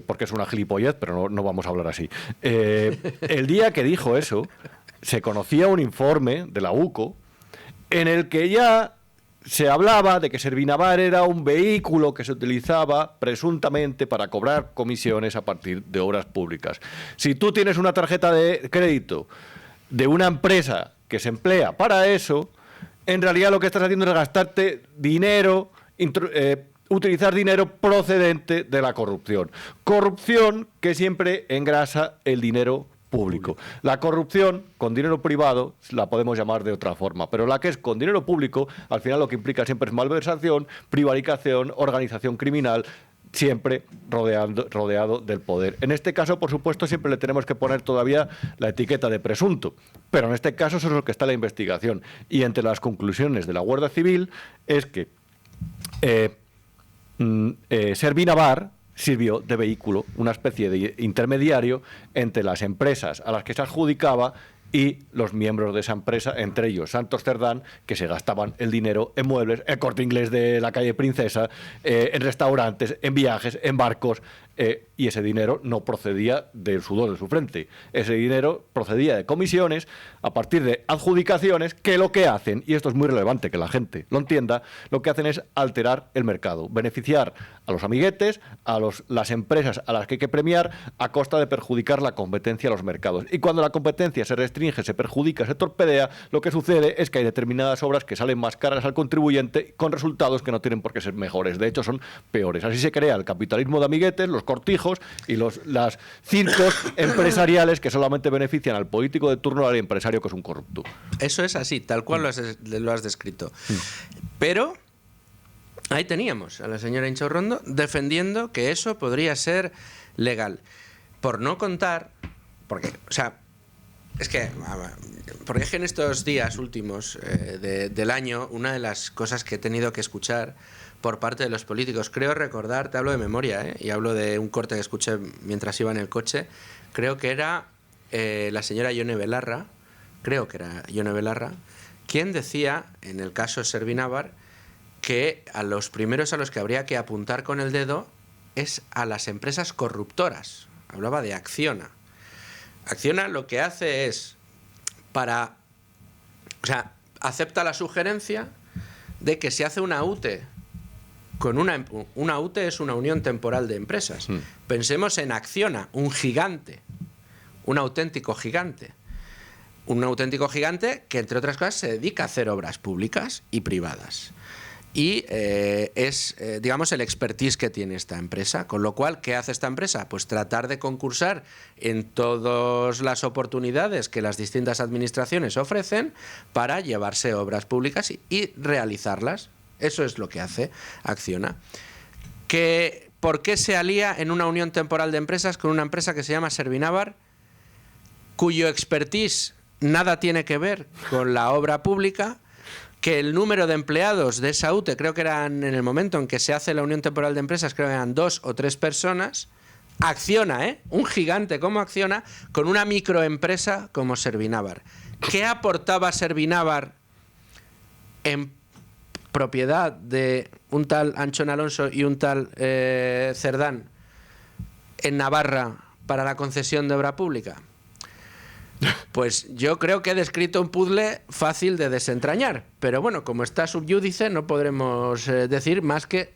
porque es una gilipollez, pero no vamos a hablar así. El día que dijo eso, se conocía un informe de la UCO en el que ya se hablaba de que Servinavar era un vehículo que se utilizaba presuntamente para cobrar comisiones a partir de obras públicas. Si tú tienes una tarjeta de crédito de una empresa que se emplea para eso, en realidad lo que estás haciendo es gastarte dinero, utilizar dinero procedente de la corrupción. Corrupción que siempre engrasa el dinero público. La corrupción con dinero privado la podemos llamar de otra forma, pero la que es con dinero público, al final lo que implica siempre es malversación, prevaricación, organización criminal, siempre rodeado del poder. En este caso, por supuesto, siempre le tenemos que poner todavía la etiqueta de presunto, pero en este caso eso es lo que está en la investigación. Y entre las conclusiones de la Guardia Civil es que Servinavar sirvió de vehículo, una especie de intermediario entre las empresas a las que se adjudicaba y los miembros de esa empresa, entre ellos Santos Cerdán, que se gastaban el dinero en muebles, el Corte Inglés de la calle Princesa, en restaurantes, en viajes, en barcos, y ese dinero no procedía del sudor de su frente. Ese dinero procedía de comisiones a partir de adjudicaciones que lo que hacen, y esto es muy relevante que la gente lo entienda, lo que hacen es alterar el mercado, beneficiar a los amiguetes, a las empresas a las que hay que premiar, a costa de perjudicar la competencia a los mercados. Y cuando la competencia se restringe, se perjudica, se torpedea, lo que sucede es que hay determinadas obras que salen más caras al contribuyente con resultados que no tienen por qué ser mejores. De hecho, son peores. Así se crea el capitalismo de amiguetes, los cortijos y los circos empresariales que solamente benefician al político de turno, al empresario que es un corrupto. Eso es así, tal cual lo has descrito. Pero ahí teníamos a la señora Inchaurrondo defendiendo que eso podría ser legal. Por no contar, porque es que en estos días últimos del año, una de las cosas que he tenido que escuchar por parte de los políticos, creo recordar, te hablo de memoria, y hablo de un corte que escuché mientras iba en el coche, creo que era la señora Ione Belarra, quien decía, en el caso Servinávar, que a los primeros a los que habría que apuntar con el dedo es a las empresas corruptoras. Hablaba de Acciona. Acciona lo que hace es acepta la sugerencia de que se hace una UTE. Una UTE es una unión temporal de empresas. Pensemos en Acciona, un gigante, un auténtico gigante. Un auténtico gigante que, entre otras cosas, se dedica a hacer obras públicas y privadas. Y es, digamos, el expertise que tiene esta empresa. Con lo cual, ¿qué hace esta empresa? Pues tratar de concursar en todas las oportunidades que las distintas administraciones ofrecen para llevarse obras públicas y realizarlas. Eso es lo que hace Acciona. ¿Por qué se alía en una unión temporal de empresas con una empresa que se llama Servinávar, cuyo expertise nada tiene que ver con la obra pública? Que el número de empleados de esa UTE, creo que eran en el momento en que se hace la unión temporal de empresas, creo que eran 2 o 3 personas. Acciona, un gigante como Acciona, con una microempresa como Servinávar. ¿Qué aportaba Servinávar en propiedad de un tal Anchón Alonso y un tal Cerdán en Navarra para la concesión de obra pública? Pues yo creo que he descrito un puzzle fácil de desentrañar, pero bueno, como está subyúdice no podremos decir más que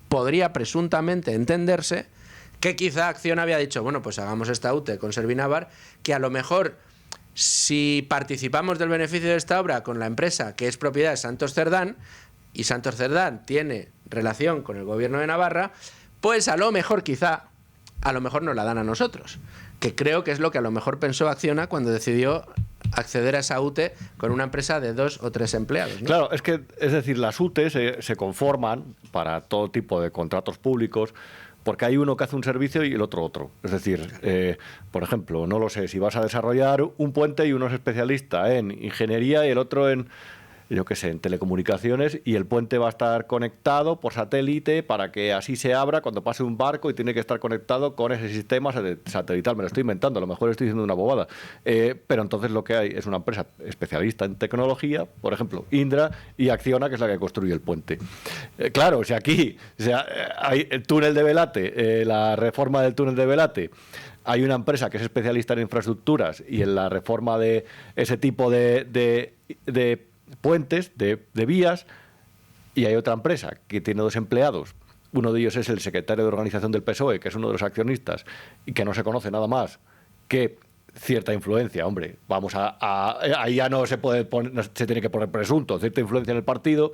podría presuntamente entenderse que quizá Acciona había dicho, bueno, pues hagamos esta UTE con Servinávar, que a lo mejor si participamos del beneficio de esta obra con la empresa que es propiedad de Santos Cerdán, y Santos Cerdán tiene relación con el gobierno de Navarra, pues a lo mejor nos la dan a nosotros. Que creo que es lo que a lo mejor pensó Acciona cuando decidió acceder a esa UTE con una empresa de 2 o 3 empleados, ¿no? Claro, es decir, las UTE se conforman para todo tipo de contratos públicos porque hay uno que hace un servicio y el otro. Es decir, por ejemplo, no lo sé, si vas a desarrollar un puente y uno es especialista en ingeniería y el otro en telecomunicaciones, y el puente va a estar conectado por satélite para que así se abra cuando pase un barco y tiene que estar conectado con ese sistema satelital. Me lo estoy inventando, a lo mejor estoy diciendo una bobada. Pero entonces lo que hay es una empresa especialista en tecnología, por ejemplo, Indra, y Acciona, que es la que construye el puente. Claro, si aquí hay el túnel de Velate, la reforma del túnel de Velate, hay una empresa que es especialista en infraestructuras y en la reforma de ese tipo de puentes, de vías, y hay otra empresa que tiene 2 empleados. Uno de ellos es el secretario de organización del PSOE, que es uno de los accionistas, y que no se conoce nada más que cierta influencia. Hombre, ahí ya no se puede poner, no se tiene que poner presunto, cierta influencia en el partido,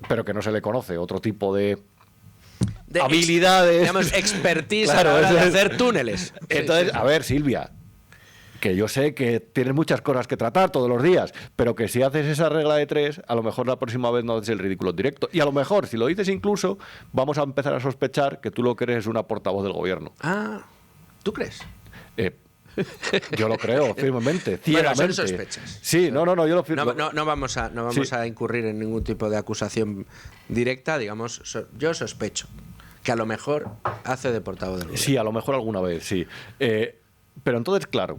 pero que no se le conoce otro tipo de habilidades. Digamos, expertise a la hora de hacer túneles. Entonces, a ver, Silvia, que yo sé que tienes muchas cosas que tratar todos los días, pero que si haces esa regla de 3, a lo mejor la próxima vez no haces el ridículo en directo. Y a lo mejor, si lo dices incluso, vamos a empezar a sospechar que tú lo que eres es una portavoz del gobierno. Ah, ¿tú crees? Yo lo creo firmemente, ciegamente. Bueno, son sospechas. Sí, no, yo lo firmo. No vamos a incurrir en ningún tipo de acusación directa, digamos, yo sospecho que a lo mejor hace de portavoz del gobierno. Sí, a lo mejor alguna vez, sí. Pero entonces, claro,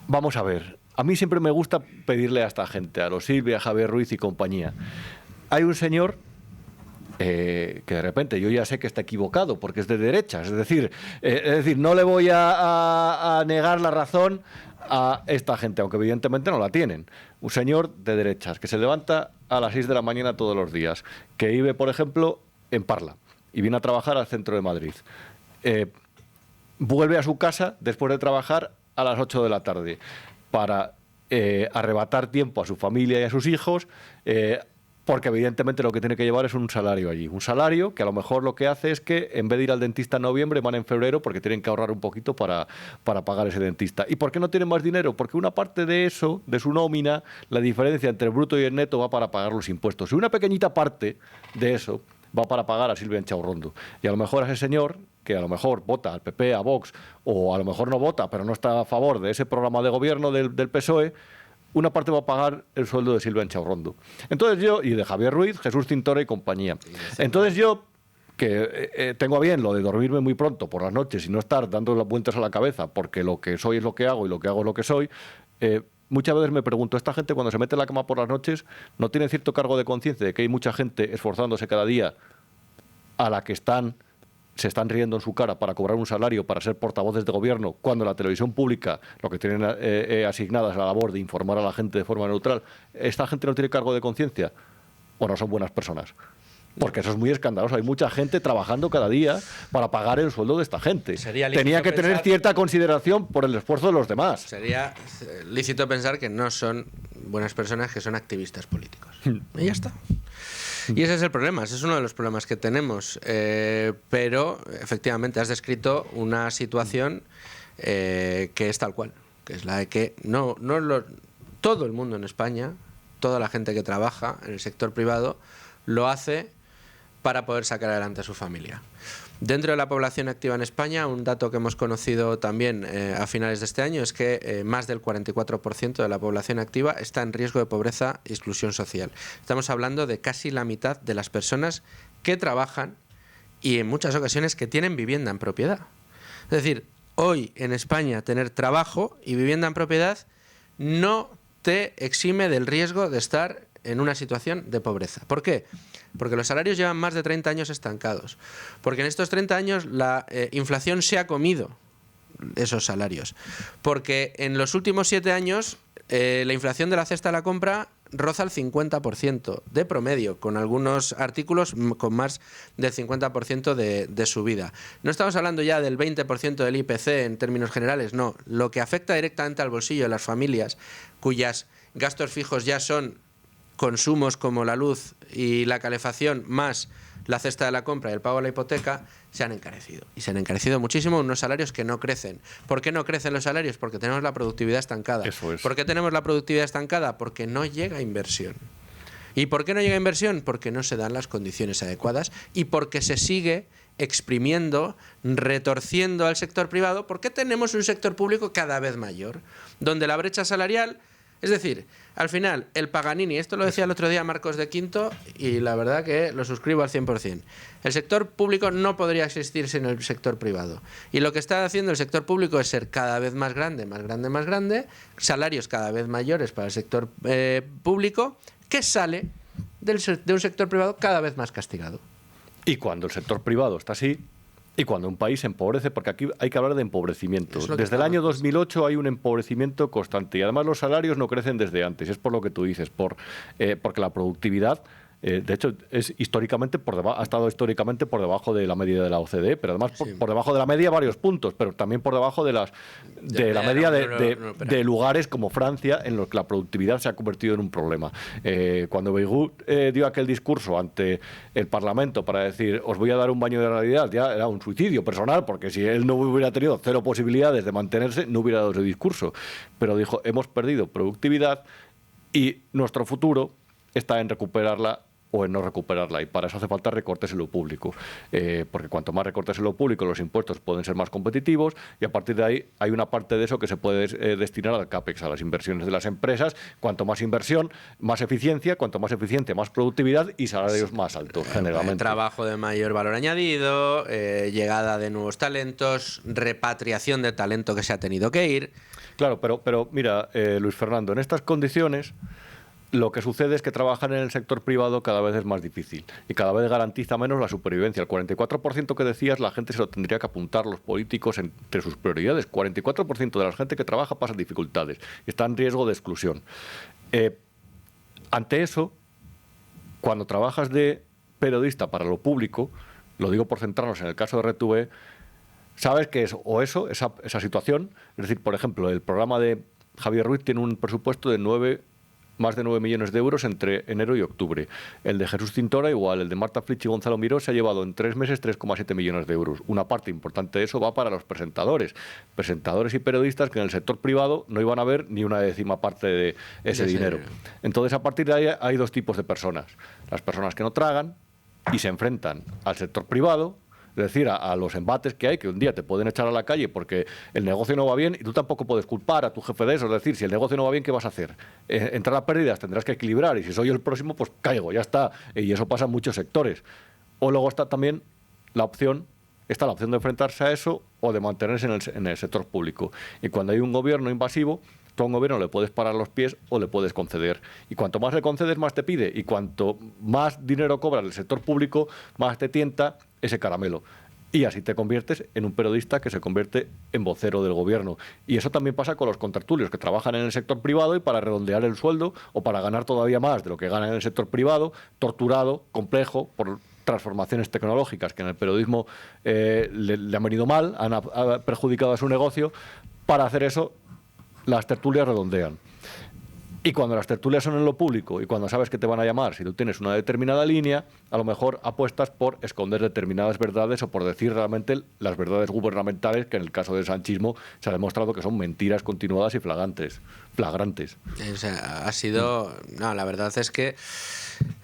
vamos a ver. A mí siempre me gusta pedirle a esta gente, a los Silvia, a Javier Ruiz y compañía. Hay un señor que de repente yo ya sé que está equivocado porque es de derechas. Es decir, no le voy a negar la razón a esta gente, aunque evidentemente no la tienen. Un señor de derechas que se levanta a las 6 de la mañana todos los días, que vive, por ejemplo, en Parla y viene a trabajar al centro de Madrid. Vuelve a su casa después de trabajar a las 8 de la tarde para arrebatar tiempo a su familia y a sus hijos, porque evidentemente lo que tiene que llevar es un salario allí. Un salario que a lo mejor lo que hace es que en vez de ir al dentista en noviembre van en febrero porque tienen que ahorrar un poquito para pagar ese dentista. ¿Y por qué no tienen más dinero? Porque una parte de eso, de su nómina, la diferencia entre el bruto y el neto va para pagar los impuestos. Y una pequeñita parte de eso va para pagar a Silvia Enchaurrondo. Y a lo mejor a ese señor, que a lo mejor vota al PP, a Vox, o a lo mejor no vota, pero no está a favor de ese programa de gobierno del PSOE, una parte va a pagar el sueldo de Silvia Enchaurrondo. Entonces yo, y de Javier Ruiz, Jesús Tintora y compañía. Entonces yo, que tengo a bien lo de dormirme muy pronto por las noches y no estar dando las vueltas a la cabeza, porque lo que soy es lo que hago y lo que hago es lo que soy, muchas veces me pregunto, ¿esta gente cuando se mete en la cama por las noches no tiene cierto cargo de conciencia de que hay mucha gente esforzándose cada día a la que se están riendo en su cara para cobrar un salario, para ser portavoces de gobierno, cuando la televisión pública lo que tienen asignadas la labor de informar a la gente de forma neutral? ¿Esta gente no tiene cargo de conciencia o no son buenas personas? Porque eso es muy escandaloso. Hay mucha gente trabajando cada día para pagar el sueldo de esta gente. Tenía que tener cierta consideración por el esfuerzo de los demás. Sería lícito pensar que no son buenas personas, que son activistas políticos. Y ya está. Y ese es el problema, ese es uno de los problemas que tenemos. Pero, efectivamente, has descrito una situación que es tal cual, que es la de que todo el mundo en España, toda la gente que trabaja en el sector privado, lo hace para poder sacar adelante a su familia. Dentro de la población activa en España, un dato que hemos conocido también a finales de este año es que más del 44% de la población activa está en riesgo de pobreza y exclusión social. Estamos hablando de casi la mitad de las personas que trabajan y en muchas ocasiones que tienen vivienda en propiedad. Es decir, hoy en España tener trabajo y vivienda en propiedad no te exime del riesgo de estar en una situación de pobreza. ¿Por qué? Porque los salarios llevan más de 30 años estancados. Porque en estos 30 años la inflación se ha comido esos salarios. Porque en los últimos 7 años la inflación de la cesta de la compra roza el 50% de promedio, con algunos artículos con más del 50% de subida. No estamos hablando ya del 20% del IPC en términos generales, no. Lo que afecta directamente al bolsillo de las familias, cuyos gastos fijos ya son consumos como la luz y la calefacción, más la cesta de la compra y el pago de la hipoteca, se han encarecido. Y se han encarecido muchísimo unos salarios que no crecen. ¿Por qué no crecen los salarios? Porque tenemos la productividad estancada. Eso es. ¿Por qué tenemos la productividad estancada? Porque no llega inversión. ¿Y por qué no llega inversión? Porque no se dan las condiciones adecuadas y porque se sigue exprimiendo, retorciendo al sector privado, porque tenemos un sector público cada vez mayor, donde la brecha salarial... Es decir, al final, el Paganini, esto lo decía el otro día Marcos de Quinto, y la verdad que lo suscribo al 100%. El sector público no podría existir sin el sector privado. Y lo que está haciendo el sector público es ser cada vez más grande, más grande, más grande, salarios cada vez mayores para el sector público, que sale de un sector privado cada vez más castigado. Y cuando el sector privado está así, y cuando un país se empobrece, porque aquí hay que hablar de empobrecimiento. Desde el año 2008 hay un empobrecimiento constante y además los salarios no crecen desde antes. Es por lo que tú dices, porque la productividad, de hecho, es históricamente ha estado históricamente por debajo de la media de la OCDE, pero además por debajo de la media varios puntos, pero también por debajo de la media de lugares como Francia, en los que la productividad se ha convertido en un problema. Cuando Beirut dio aquel discurso ante el Parlamento para decir, os voy a dar un baño de realidad, ya era un suicidio personal, porque si él no hubiera tenido cero posibilidades de mantenerse, no hubiera dado ese discurso. Pero dijo, hemos perdido productividad y nuestro futuro está en recuperarla o en no recuperarla, y para eso hace falta recortes en lo público, porque cuanto más recortes en lo público, los impuestos pueden ser más competitivos, y a partir de ahí hay una parte de eso que se puede destinar al CAPEX, a las inversiones de las empresas. Cuanto más inversión, más eficiencia; cuanto más eficiente, más productividad y salarios más altos, generalmente. Trabajo de mayor valor añadido, llegada de nuevos talentos, repatriación de talento que se ha tenido que ir. Claro, pero mira, Luis Fernando, en estas condiciones lo que sucede es que trabajar en el sector privado cada vez es más difícil y cada vez garantiza menos la supervivencia. El 44% que decías, la gente se lo tendría que apuntar, los políticos, entre sus prioridades. 44% de la gente que trabaja pasa dificultades y está en riesgo de exclusión. Ante eso, cuando trabajas de periodista para lo público, lo digo por centrarnos en el caso de RTV, sabes que esa situación, es decir, por ejemplo, el programa de Javier Ruiz tiene un presupuesto de más de 9 millones de euros entre enero y octubre. El de Jesús Cintora igual, el de Marta Flitsch y Gonzalo Miró se ha llevado en 3 meses 3,7 millones de euros. Una parte importante de eso va para los presentadores y periodistas que en el sector privado no iban a ver ni una décima parte de ese dinero. Entonces, a partir de ahí hay dos tipos de personas. Las personas que no tragan y se enfrentan al sector privado, es decir, a los embates que hay, que un día te pueden echar a la calle porque el negocio no va bien y tú tampoco puedes culpar a tu jefe de eso. Es decir, si el negocio no va bien, ¿qué vas a hacer? Entrar a pérdidas, tendrás que equilibrar, y si soy el próximo, pues caigo, ya está. Y eso pasa en muchos sectores. O luego está también la opción de enfrentarse a eso o de mantenerse en el sector público. Y cuando hay un gobierno invasivo, tú a un gobierno le puedes parar los pies o le puedes conceder. Y cuanto más le concedes, más te pide. Y cuanto más dinero cobra el sector público, más te tienta ese caramelo. Y así te conviertes en un periodista que se convierte en vocero del gobierno. Y eso también pasa con los contertulios que trabajan en el sector privado y para redondear el sueldo o para ganar todavía más de lo que ganan en el sector privado, torturado, complejo, por transformaciones tecnológicas que en el periodismo le han venido mal, han perjudicado a su negocio. Para hacer eso, las tertulias redondean. Y cuando las tertulias son en lo público y cuando sabes que te van a llamar, si tú tienes una determinada línea, a lo mejor apuestas por esconder determinadas verdades o por decir realmente las verdades gubernamentales, que en el caso del sanchismo se ha demostrado que son mentiras continuadas y flagrantes. O sea, ha sido... No, la verdad es que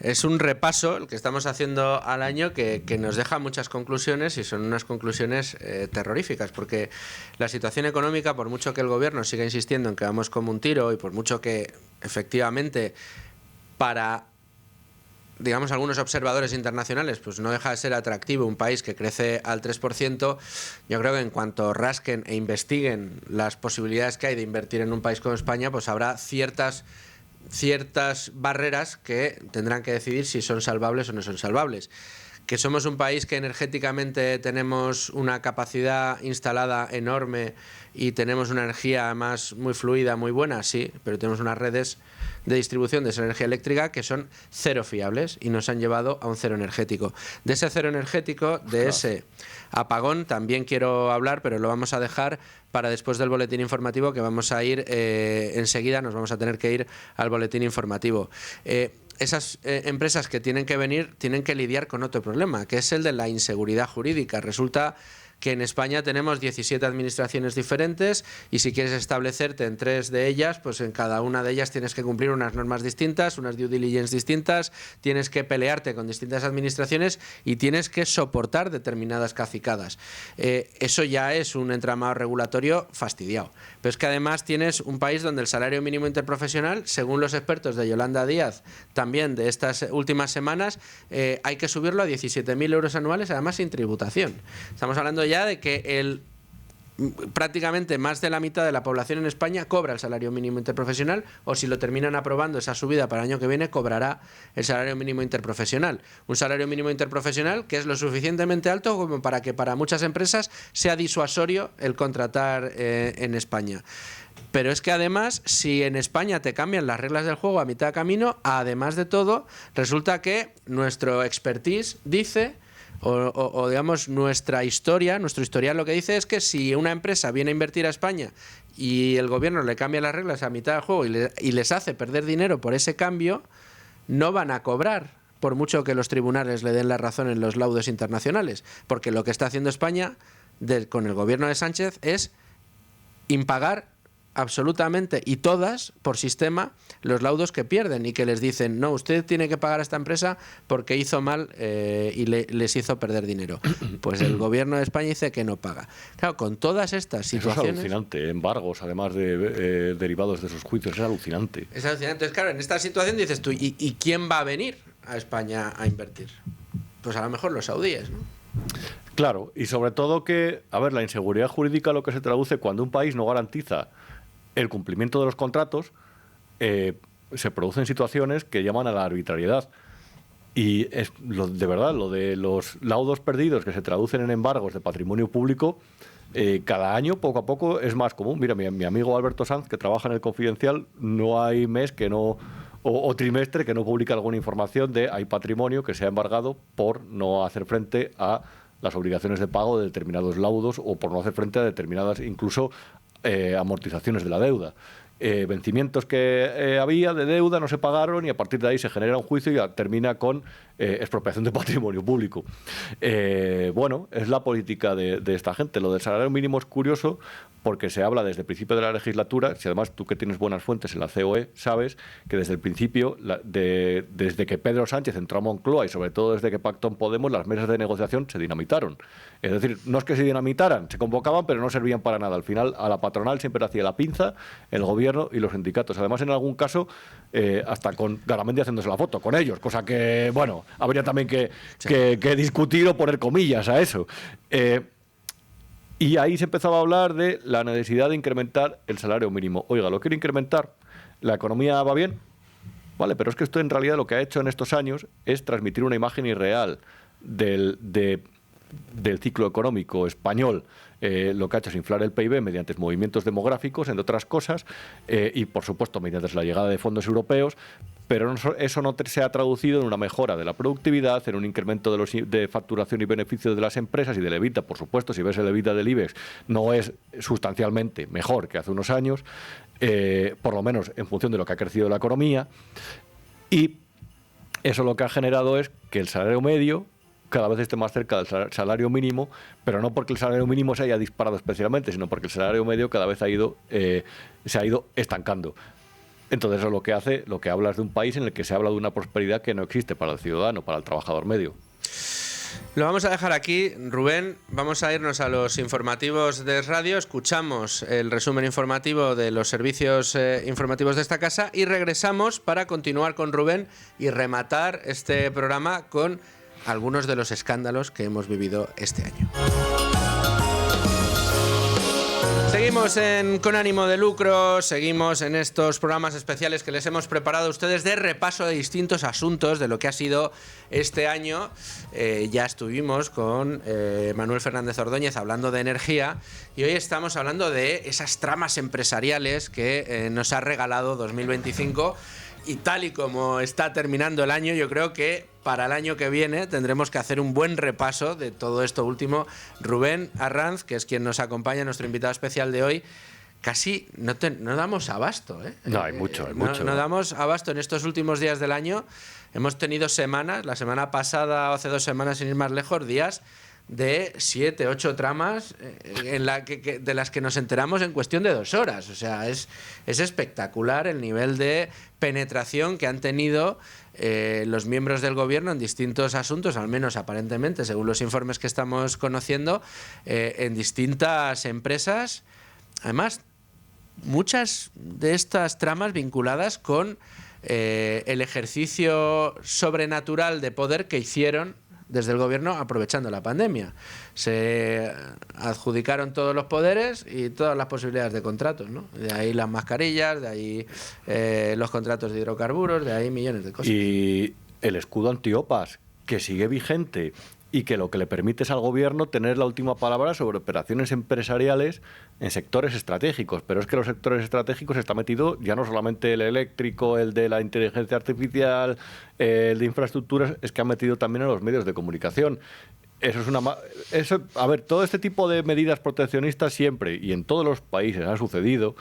es un repaso el que estamos haciendo al año que nos deja muchas conclusiones, y son unas conclusiones terroríficas, porque la situación económica, por mucho que el gobierno siga insistiendo en que vamos como un tiro, y por mucho que efectivamente para, digamos, algunos observadores internacionales pues no deja de ser atractivo un país que crece al 3%, yo creo que en cuanto rasquen e investiguen las posibilidades que hay de invertir en un país como España, pues habrá ciertas barreras que tendrán que decidir si son salvables o no son salvables. Que somos un país que energéticamente tenemos una capacidad instalada enorme y tenemos una energía además muy fluida, muy buena, sí, pero tenemos unas redes de distribución de esa energía eléctrica que son cero fiables y nos han llevado a un cero energético. De ese cero energético, de ese apagón, también quiero hablar, pero lo vamos a dejar para después del boletín informativo, que vamos a ir enseguida, nos vamos a tener que ir al boletín informativo. Esas empresas que tienen que venir tienen que lidiar con otro problema, que es el de la inseguridad jurídica. Resulta que en España tenemos 17 administraciones diferentes y si quieres establecerte en 3 de ellas, pues en cada una de ellas tienes que cumplir unas normas distintas, unas due diligence distintas, tienes que pelearte con distintas administraciones y tienes que soportar determinadas cacicadas. Eso ya es un entramado regulatorio fastidiado. Pero es que además tienes un país donde el salario mínimo interprofesional, según los expertos de Yolanda Díaz, también de estas últimas semanas, hay que subirlo a 17.000 euros anuales, además sin tributación. Estamos hablando ya de que prácticamente más de la mitad de la población en España cobra el salario mínimo interprofesional, o si lo terminan aprobando esa subida para el año que viene, cobrará el salario mínimo interprofesional. Un salario mínimo interprofesional que es lo suficientemente alto como para que para muchas empresas sea disuasorio el contratar en España. Pero es que además, si en España te cambian las reglas del juego a mitad de camino, además de todo, resulta que nuestro expertise dice... O digamos, nuestro historial lo que dice es que si una empresa viene a invertir a España y el gobierno le cambia las reglas a mitad del juego y les hace perder dinero por ese cambio, no van a cobrar, por mucho que los tribunales le den la razón en los laudos internacionales, porque lo que está haciendo España con el gobierno de Sánchez es impagar absolutamente, y todas, por sistema, los laudos que pierden y que les dicen, no, usted tiene que pagar a esta empresa porque hizo mal y les hizo perder dinero. Pues el gobierno de España dice que no paga. Claro, con todas estas situaciones... Eso es alucinante, embargos, además de derivados de esos juicios, es alucinante. Es alucinante. Entonces, claro, en esta situación dices tú, ¿y quién va a venir a España a invertir? Pues a lo mejor los saudíes, ¿no? Claro, y sobre todo que, a ver, la inseguridad jurídica lo que se traduce cuando un país no garantiza el cumplimiento de los contratos, se producen situaciones que llaman a la arbitrariedad. Y de verdad, lo de los laudos perdidos que se traducen en embargos de patrimonio público, cada año, poco a poco, es más común. Mira, mi amigo Alberto Sanz, que trabaja en El Confidencial, no hay mes que no... O trimestre que no publica alguna información de hay patrimonio que se ha embargado por no hacer frente a las obligaciones de pago de determinados laudos o por no hacer frente a determinadas incluso amortizaciones de la deuda. Vencimientos que había de deuda no se pagaron y a partir de ahí se genera un juicio y termina con expropiación de patrimonio público. Bueno, es la política de esta gente. Lo del salario mínimo es curioso porque se habla desde el principio de la legislatura, si además tú que tienes buenas fuentes en la COE, sabes que desde el principio, desde que Pedro Sánchez entró a Moncloa y sobre todo desde que pactó en Podemos, las mesas de negociación se dinamitaron. Es decir, no es que se dinamitaran, se convocaban pero no servían para nada. Al final a la patronal siempre hacía la pinza, el gobierno y los sindicatos. Además, en algún caso, hasta con Garamendi haciéndose la foto con ellos, cosa que, bueno, habría también que discutir o poner comillas a eso. Y ahí se empezaba a hablar de la necesidad de incrementar el salario mínimo. Oiga, ¿lo quiere incrementar? ¿La economía va bien? Vale, pero es que esto en realidad lo que ha hecho en estos años es transmitir una imagen irreal del ciclo económico español. Lo que ha hecho es inflar el PIB mediante movimientos demográficos, entre otras cosas, y por supuesto mediante la llegada de fondos europeos, pero eso no se ha traducido en una mejora de la productividad, en un incremento de facturación y beneficios de las empresas y del EBITDA. Por supuesto, si ves el EBITDA del IBEX, no es sustancialmente mejor que hace unos años, por lo menos en función de lo que ha crecido la economía, y eso lo que ha generado es que el salario medio cada vez esté más cerca del salario mínimo, pero no porque el salario mínimo se haya disparado especialmente, sino porque el salario medio cada vez se ha ido estancando. Entonces eso lo que habla es de un país en el que se habla de una prosperidad que no existe para el ciudadano, para el trabajador medio. Lo vamos a dejar aquí, Rubén. Vamos a irnos a los informativos de radio. Escuchamos el resumen informativo de los servicios informativos de esta casa y regresamos para continuar con Rubén y rematar este programa con algunos de los escándalos que hemos vivido este año. Seguimos Con Ánimo de Lucro, seguimos en estos programas especiales que les hemos preparado a ustedes de repaso de distintos asuntos de lo que ha sido este año. Ya estuvimos con Manuel Fernández Ordóñez hablando de energía y hoy estamos hablando de esas tramas empresariales que nos ha regalado 2025. Y tal y como está terminando el año, yo creo que para el año que viene tendremos que hacer un buen repaso de todo esto último. Rubén Arranz, que es quien nos acompaña, nuestro invitado especial de hoy, casi no damos abasto. No, hay mucho, hay mucho. No damos abasto en estos últimos días del año. Hemos tenido semanas, la semana pasada o hace 2 semanas, sin ir más lejos, días de 7, 8 tramas de las que nos enteramos en cuestión de 2 horas. O sea, es espectacular el nivel de penetración que han tenido los miembros del gobierno en distintos asuntos, al menos aparentemente, según los informes que estamos conociendo, en distintas empresas. Además, muchas de estas tramas vinculadas con el ejercicio sobrenatural de poder que hicieron desde el gobierno aprovechando la pandemia. Se adjudicaron todos los poderes y todas las posibilidades de contratos, ¿no? De ahí las mascarillas, de ahí los contratos de hidrocarburos, de ahí millones de cosas. Y el escudo antiopas, que sigue vigente y que lo que le permite es al gobierno tener la última palabra sobre operaciones empresariales en sectores estratégicos. Pero es que los sectores estratégicos está metido ya no solamente el eléctrico, el de la inteligencia artificial, el de infraestructuras, es que han metido también a los medios de comunicación. A ver, todo este tipo de medidas proteccionistas siempre y en todos los países ha sucedido.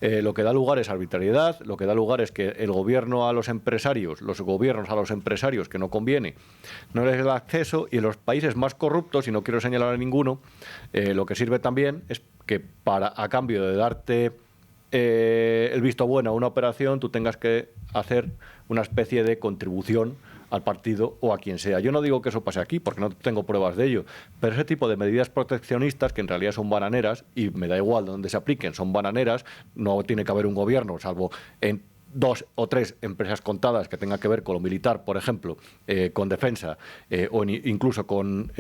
Lo que da lugar es arbitrariedad, lo que da lugar es que el gobierno a los empresarios, los gobiernos a los empresarios que no conviene, no les da acceso, y en los países más corruptos, y no quiero señalar a ninguno, lo que sirve también es que a cambio de darte el visto bueno a una operación, tú tengas que hacer una especie de contribución al partido o a quien sea. Yo no digo que eso pase aquí, porque no tengo pruebas de ello, pero ese tipo de medidas proteccionistas, que en realidad son bananeras, y me da igual de dónde se apliquen, son bananeras, no tiene que haber un gobierno, salvo en 2 o 3 empresas contadas que tenga que ver con lo militar, por ejemplo, con defensa, o incluso con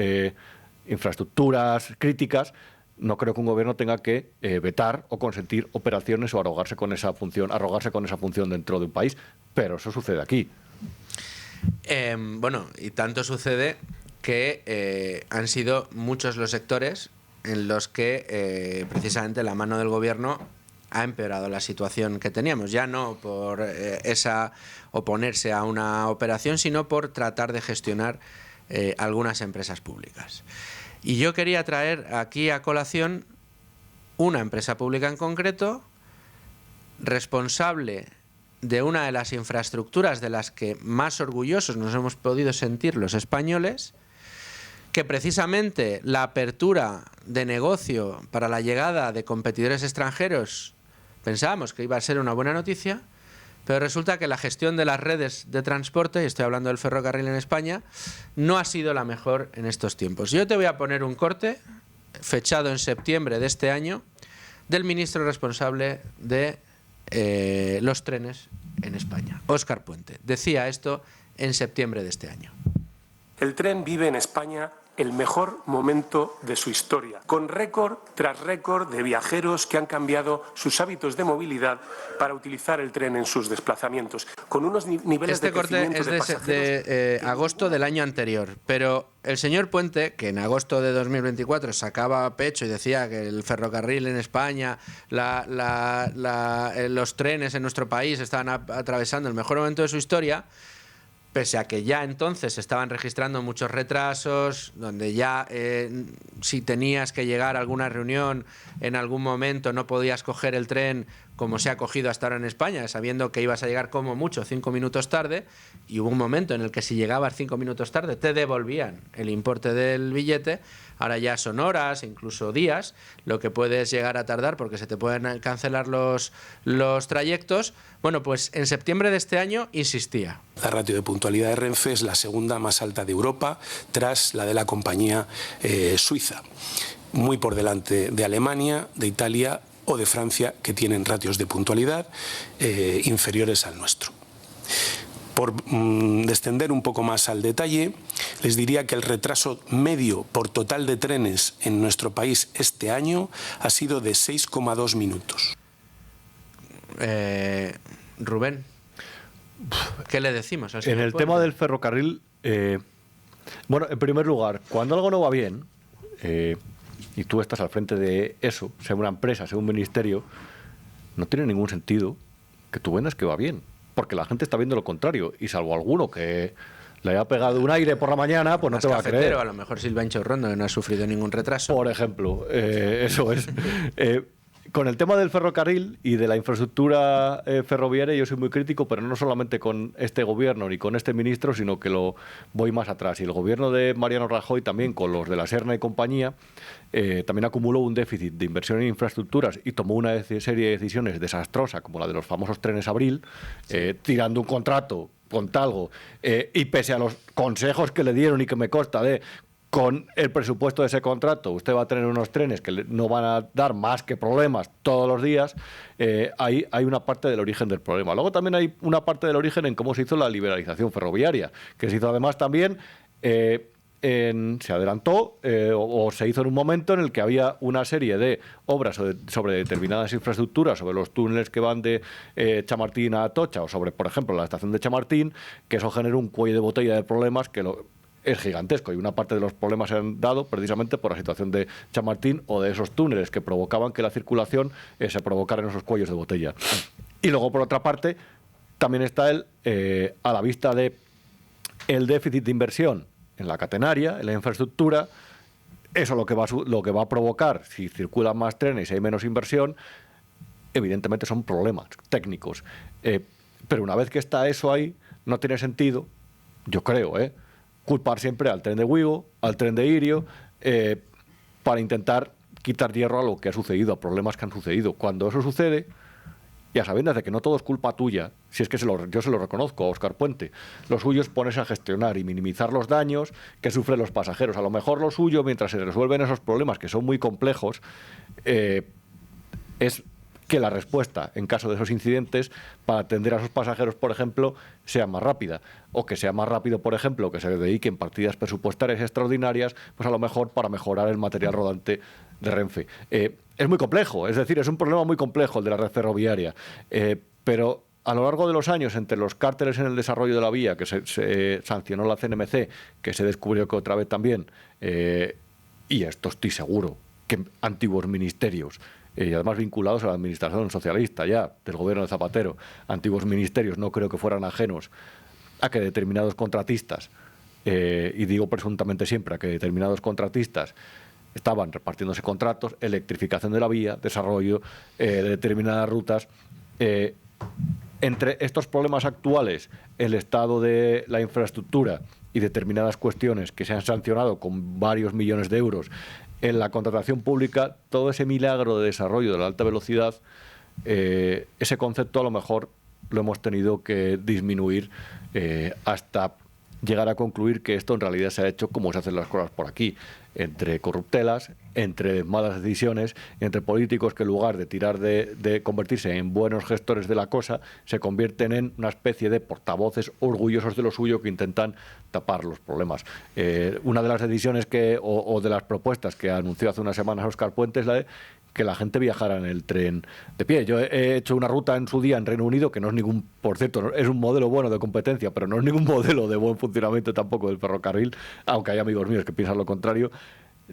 infraestructuras críticas. No creo que un gobierno tenga que vetar o consentir operaciones o arrogarse con esa función dentro de un país, pero eso sucede aquí. Bueno, y tanto sucede que han sido muchos los sectores en los que precisamente la mano del gobierno ha empeorado la situación que teníamos, ya no por oponerse a una operación, sino por tratar de gestionar algunas empresas públicas. Y yo quería traer aquí a colación una empresa pública en concreto, responsable de una de las infraestructuras de las que más orgullosos nos hemos podido sentir los españoles, que precisamente la apertura de negocio para la llegada de competidores extranjeros pensábamos que iba a ser una buena noticia, pero resulta que la gestión de las redes de transporte, y estoy hablando del ferrocarril en España, no ha sido la mejor en estos tiempos. Yo te voy a poner un corte, fechado en septiembre de este año, del ministro responsable de los trenes en España, Óscar Puente. Decía esto en septiembre de este año. El tren vive en España el mejor momento de su historia, con récord tras récord de viajeros que han cambiado sus hábitos de movilidad para utilizar el tren en sus desplazamientos, con unos niveles de crecimiento de pasajeros. Este corte es de agosto del año anterior, pero el señor Puente, que en agosto de 2024 sacaba pecho y decía que el ferrocarril en España, los trenes en nuestro país estaban atravesando el mejor momento de su historia, pese a que ya entonces se estaban registrando muchos retrasos, donde ya si tenías que llegar a alguna reunión en algún momento no podías coger el tren como se ha cogido hasta ahora en España, sabiendo que ibas a llegar como mucho 5 minutos tarde, y hubo un momento en el que si llegabas 5 minutos tarde te devolvían el importe del billete. Ahora ya son horas, incluso días, lo que puedes llegar a tardar porque se te pueden cancelar los trayectos. Bueno, pues en septiembre de este año insistía. La ratio de puntualidad de Renfe es la segunda más alta de Europa, tras la de la compañía suiza, muy por delante de Alemania, de Italia o de Francia, que tienen ratios de puntualidad inferiores al nuestro. Por descender un poco más al detalle, les diría que el retraso medio por total de trenes en nuestro país este año ha sido de 6,2 minutos. Rubén, ¿qué le decimos al señor En el Puente? tema del ferrocarril, bueno, en primer lugar, cuando algo no va bien, y tú estás al frente de eso, sea una empresa, sea un ministerio, no tiene ningún sentido que tú vendas que va bien, porque la gente está viendo lo contrario, y salvo alguno que le haya pegado un aire por la mañana, pues no te va a creer. A lo mejor Silvancho Rondo, que no ha sufrido ningún retraso. Por ejemplo, eso es. Con el tema del ferrocarril y de la infraestructura ferroviaria, yo soy muy crítico, pero no solamente con este gobierno ni con este ministro, sino que lo voy más atrás. Y el gobierno de Mariano Rajoy, también con los de la Serna y compañía, también acumuló un déficit de inversión en infraestructuras y tomó una serie de decisiones desastrosas, como la de los famosos trenes Abril, tirando un contrato con Talgo, y pese a los consejos que le dieron y que me consta de con el presupuesto de ese contrato usted va a tener unos trenes que no van a dar más que problemas todos los días, hay una parte del origen del problema. Luego también hay una parte del origen en cómo se hizo la liberalización ferroviaria, que se hizo además también, se adelantó o se hizo en un momento en el que había una serie de obras sobre determinadas infraestructuras, sobre los túneles que van de Chamartín a Atocha, o sobre, por ejemplo, la estación de Chamartín, que eso generó un cuello de botella de problemas que es gigantesco, y una parte de los problemas se han dado precisamente por la situación de Chamartín o de esos túneles que provocaban que la circulación se provocara en esos cuellos de botella. Y luego, por otra parte, también está a la vista de el déficit de inversión en la catenaria, en la infraestructura. Eso lo que va a provocar, si circulan más trenes y hay menos inversión, evidentemente son problemas técnicos. Pero una vez que está eso ahí, no tiene sentido, yo creo, culpar siempre al tren de Wigo, al tren de Irio, para intentar quitar hierro a lo que ha sucedido, a problemas que han sucedido. Cuando eso sucede, y a sabiendas de que no todo es culpa tuya, si es que yo se lo reconozco a Óscar Puente, lo suyo es ponerse a gestionar y minimizar los daños que sufren los pasajeros. A lo mejor lo suyo, mientras se resuelven esos problemas que son muy complejos, es que la respuesta en caso de esos incidentes para atender a esos pasajeros, por ejemplo, sea más rápida, o que sea más rápido, por ejemplo, que se dediquen partidas presupuestarias extraordinarias, pues a lo mejor para mejorar el material rodante de Renfe. Es muy complejo, es decir, es un problema muy complejo el de la red ferroviaria, pero a lo largo de los años, entre los cárteles en el desarrollo de la vía, que se sancionó la CNMC, que se descubrió que otra vez también, y esto estoy seguro, que antiguos ministerios, y además vinculados a la administración socialista ya, del gobierno de Zapatero, antiguos ministerios no creo que fueran ajenos a que determinados contratistas, y digo presuntamente siempre, a que determinados contratistas estaban repartiéndose contratos, electrificación de la vía, desarrollo de determinadas rutas. Entre estos problemas actuales, el estado de la infraestructura y determinadas cuestiones que se han sancionado con varios millones de euros en la contratación pública, todo ese milagro de desarrollo de la alta velocidad, ese concepto a lo mejor lo hemos tenido que disminuir hasta llegar a concluir que esto en realidad se ha hecho como se hacen las cosas por aquí, entre corruptelas, entre malas decisiones, entre políticos que en lugar de tirar de convertirse en buenos gestores de la cosa, se convierten en una especie de portavoces orgullosos de lo suyo que intentan tapar los problemas. Una de las decisiones o de las propuestas que anunció hace unas semanas Óscar Puente es la de que la gente viajara en el tren de pie. Yo he hecho una ruta en su día en Reino Unido que no es ningún, por cierto, es un modelo bueno de competencia, pero no es ningún modelo de buen funcionamiento tampoco del ferrocarril, aunque hay amigos míos que piensan lo contrario.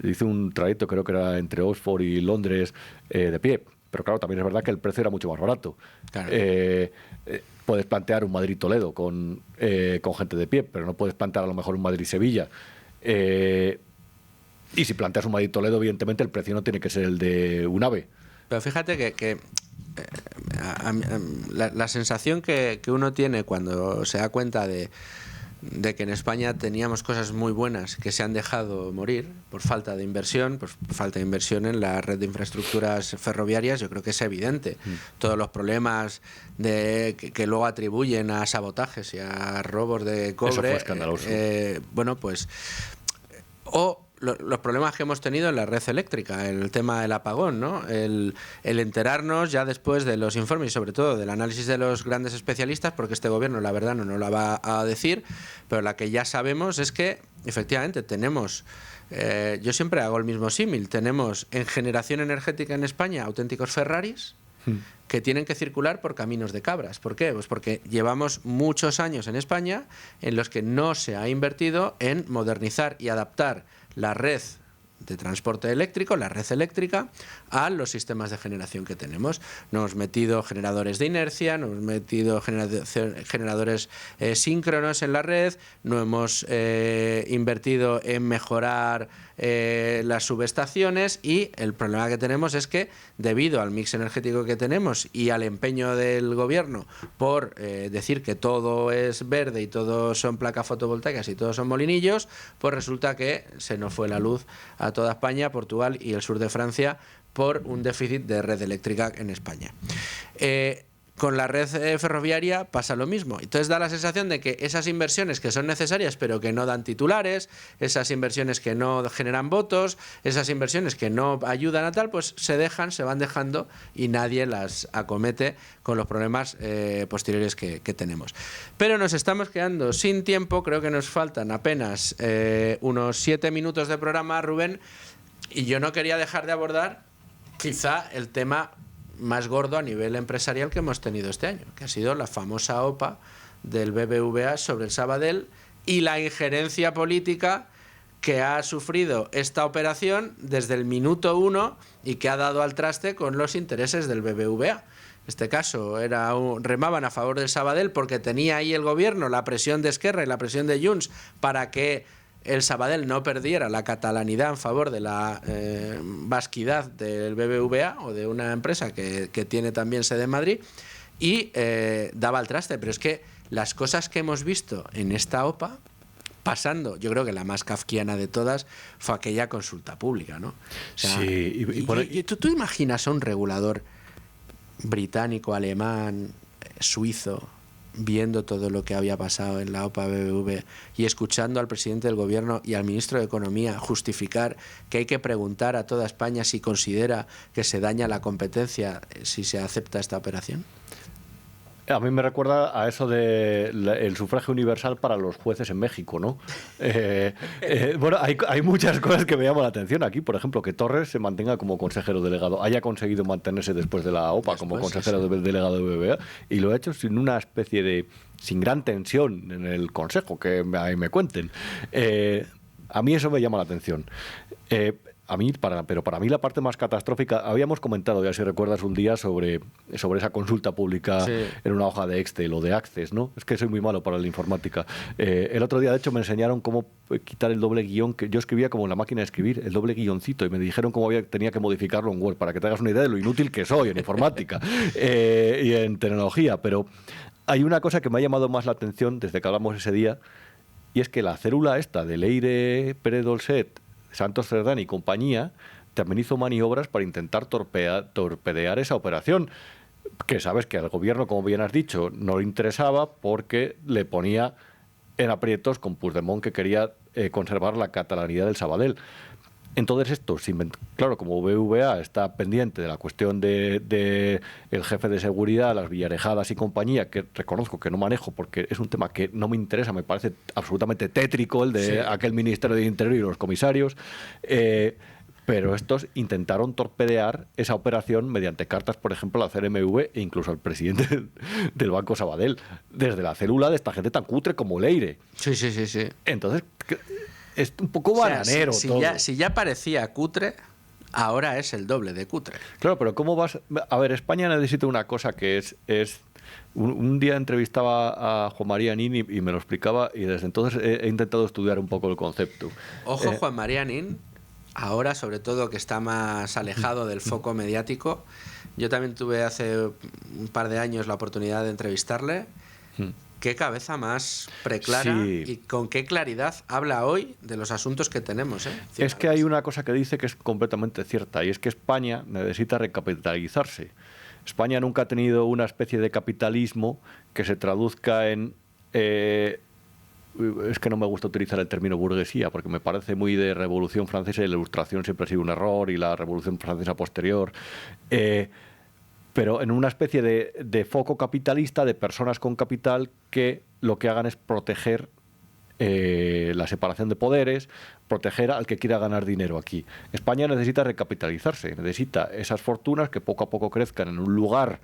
Hice un trayecto, creo que era entre Oxford y Londres, de pie. Pero claro, también es verdad que el precio era mucho más barato. Claro. Puedes plantear un Madrid-Toledo con gente de pie, pero no puedes plantear a lo mejor un Madrid-Sevilla. Y si planteas un Madrid-Toledo, evidentemente el precio no tiene que ser el de un AVE. Pero fíjate que la sensación que uno tiene cuando se da cuenta de que en España teníamos cosas muy buenas que se han dejado morir por falta de inversión, por falta de inversión en la red de infraestructuras ferroviarias, yo creo que es evidente. Todos los problemas que luego atribuyen a sabotajes y a robos de cobre. Eso fue escandaloso. Bueno, pues... los problemas que hemos tenido en la red eléctrica, el tema del apagón, ¿no? El enterarnos ya después de los informes y sobre todo del análisis de los grandes especialistas, porque este gobierno la verdad no nos la va a decir, pero la que ya sabemos es que efectivamente tenemos, yo siempre hago el mismo símil, tenemos en generación energética en España auténticos Ferraris que tienen que circular por caminos de cabras. ¿Por qué? Pues porque llevamos muchos años en España en los que no se ha invertido en modernizar y adaptar la red de transporte eléctrico, la red eléctrica, a los sistemas de generación que tenemos. No hemos metido generadores de inercia, no hemos metido generadores síncronos en la red, no hemos invertido en mejorar las subestaciones, y el problema que tenemos es que debido al mix energético que tenemos y al empeño del gobierno por decir que todo es verde y todo son placas fotovoltaicas y todos son molinillos, pues resulta que se nos fue la luz a toda España, Portugal y el sur de Francia por un déficit de red eléctrica en España. Con la red ferroviaria pasa lo mismo. Entonces da la sensación de que esas inversiones que son necesarias pero que no dan titulares, esas inversiones que no generan votos, esas inversiones que no ayudan a tal, pues se van dejando y nadie las acomete con los problemas posteriores que tenemos. Pero nos estamos quedando sin tiempo, creo que nos faltan apenas unos 7 minutos de programa, Rubén, y yo no quería dejar de abordar quizá el tema más gordo a nivel empresarial que hemos tenido este año, que ha sido la famosa OPA del BBVA sobre el Sabadell y la injerencia política que ha sufrido esta operación desde el minuto 1 y que ha dado al traste con los intereses del BBVA. En este caso remaban a favor del Sabadell porque tenía ahí el gobierno la presión de Esquerra y la presión de Junts para que el Sabadell no perdiera la catalanidad en favor de la vasquidad del BBVA o de una empresa que tiene también sede en Madrid, y daba al traste. Pero es que las cosas que hemos visto en esta OPA, pasando, yo creo que la más kafkiana de todas fue aquella consulta pública, ¿no? O sea, sí, ¿tú imaginas a un regulador británico, alemán, suizo, viendo todo lo que había pasado en la OPA BBV y escuchando al presidente del gobierno y al ministro de Economía justificar que hay que preguntar a toda España si considera que se daña la competencia si se acepta esta operación? A mí me recuerda a eso del sufragio universal para los jueces en México, ¿no? Bueno, hay muchas cosas que me llaman la atención aquí. Por ejemplo, que Torres se mantenga como consejero delegado, haya conseguido mantenerse después de la OPA como consejero delegado de BBVA, y lo ha hecho sin una especie de... sin gran tensión en el Consejo, que ahí me cuenten. A mí eso me llama la atención. Pero para mí la parte más catastrófica, habíamos comentado, ya si recuerdas, un día sobre esa consulta pública en una hoja de Excel o de Access, ¿no? Es que soy muy malo para la informática. El otro día, de hecho, me enseñaron cómo quitar el doble guión, que yo escribía como en la máquina de escribir, el doble guioncito, y me dijeron cómo tenía que modificarlo en Word, para que te hagas una idea de lo inútil que soy en informática y en tecnología. Pero hay una cosa que me ha llamado más la atención desde que hablamos ese día, y es que la célula esta de Leire Pérez Dolcet, Santos Cerdán y compañía también hizo maniobras para intentar torpedear esa operación, que sabes que al gobierno, como bien has dicho, no le interesaba porque le ponía en aprietos con Puigdemont, que quería conservar la catalanidad del Sabadell. Entonces esto, claro, como BBVA está pendiente de la cuestión de el jefe de seguridad, las Villarejadas y compañía, que reconozco que no manejo porque es un tema que no me interesa, me parece absolutamente tétrico el de aquel Ministerio de Interior y los comisarios, pero estos intentaron torpedear esa operación mediante cartas, por ejemplo, a la CNMV e incluso al presidente del Banco Sabadell, desde la célula de esta gente tan cutre como Leire. Sí. Entonces... es un poco bananero todo. Si ya parecía cutre, ahora es el doble de cutre. Claro, pero ¿cómo vas? A ver, España necesita una cosa que es un día entrevistaba a Juan María Nin y me lo explicaba, y desde entonces he intentado estudiar un poco el concepto. Ojo, Juan María Nin, ahora sobre todo que está más alejado del foco mediático. Yo también tuve hace un par de años la oportunidad de entrevistarle. Qué cabeza más preclara y con qué claridad habla hoy de los asuntos que tenemos. Es que hay una cosa que dice que es completamente cierta, y es que España necesita recapitalizarse. España nunca ha tenido una especie de capitalismo que se traduzca en... es que no me gusta utilizar el término burguesía, porque me parece muy de Revolución Francesa, y la Ilustración siempre ha sido un error, y la Revolución Francesa posterior... pero en una especie de foco capitalista, de personas con capital que lo que hagan es proteger la separación de poderes, proteger al que quiera ganar dinero aquí. España necesita recapitalizarse, necesita esas fortunas que poco a poco crezcan en un lugar,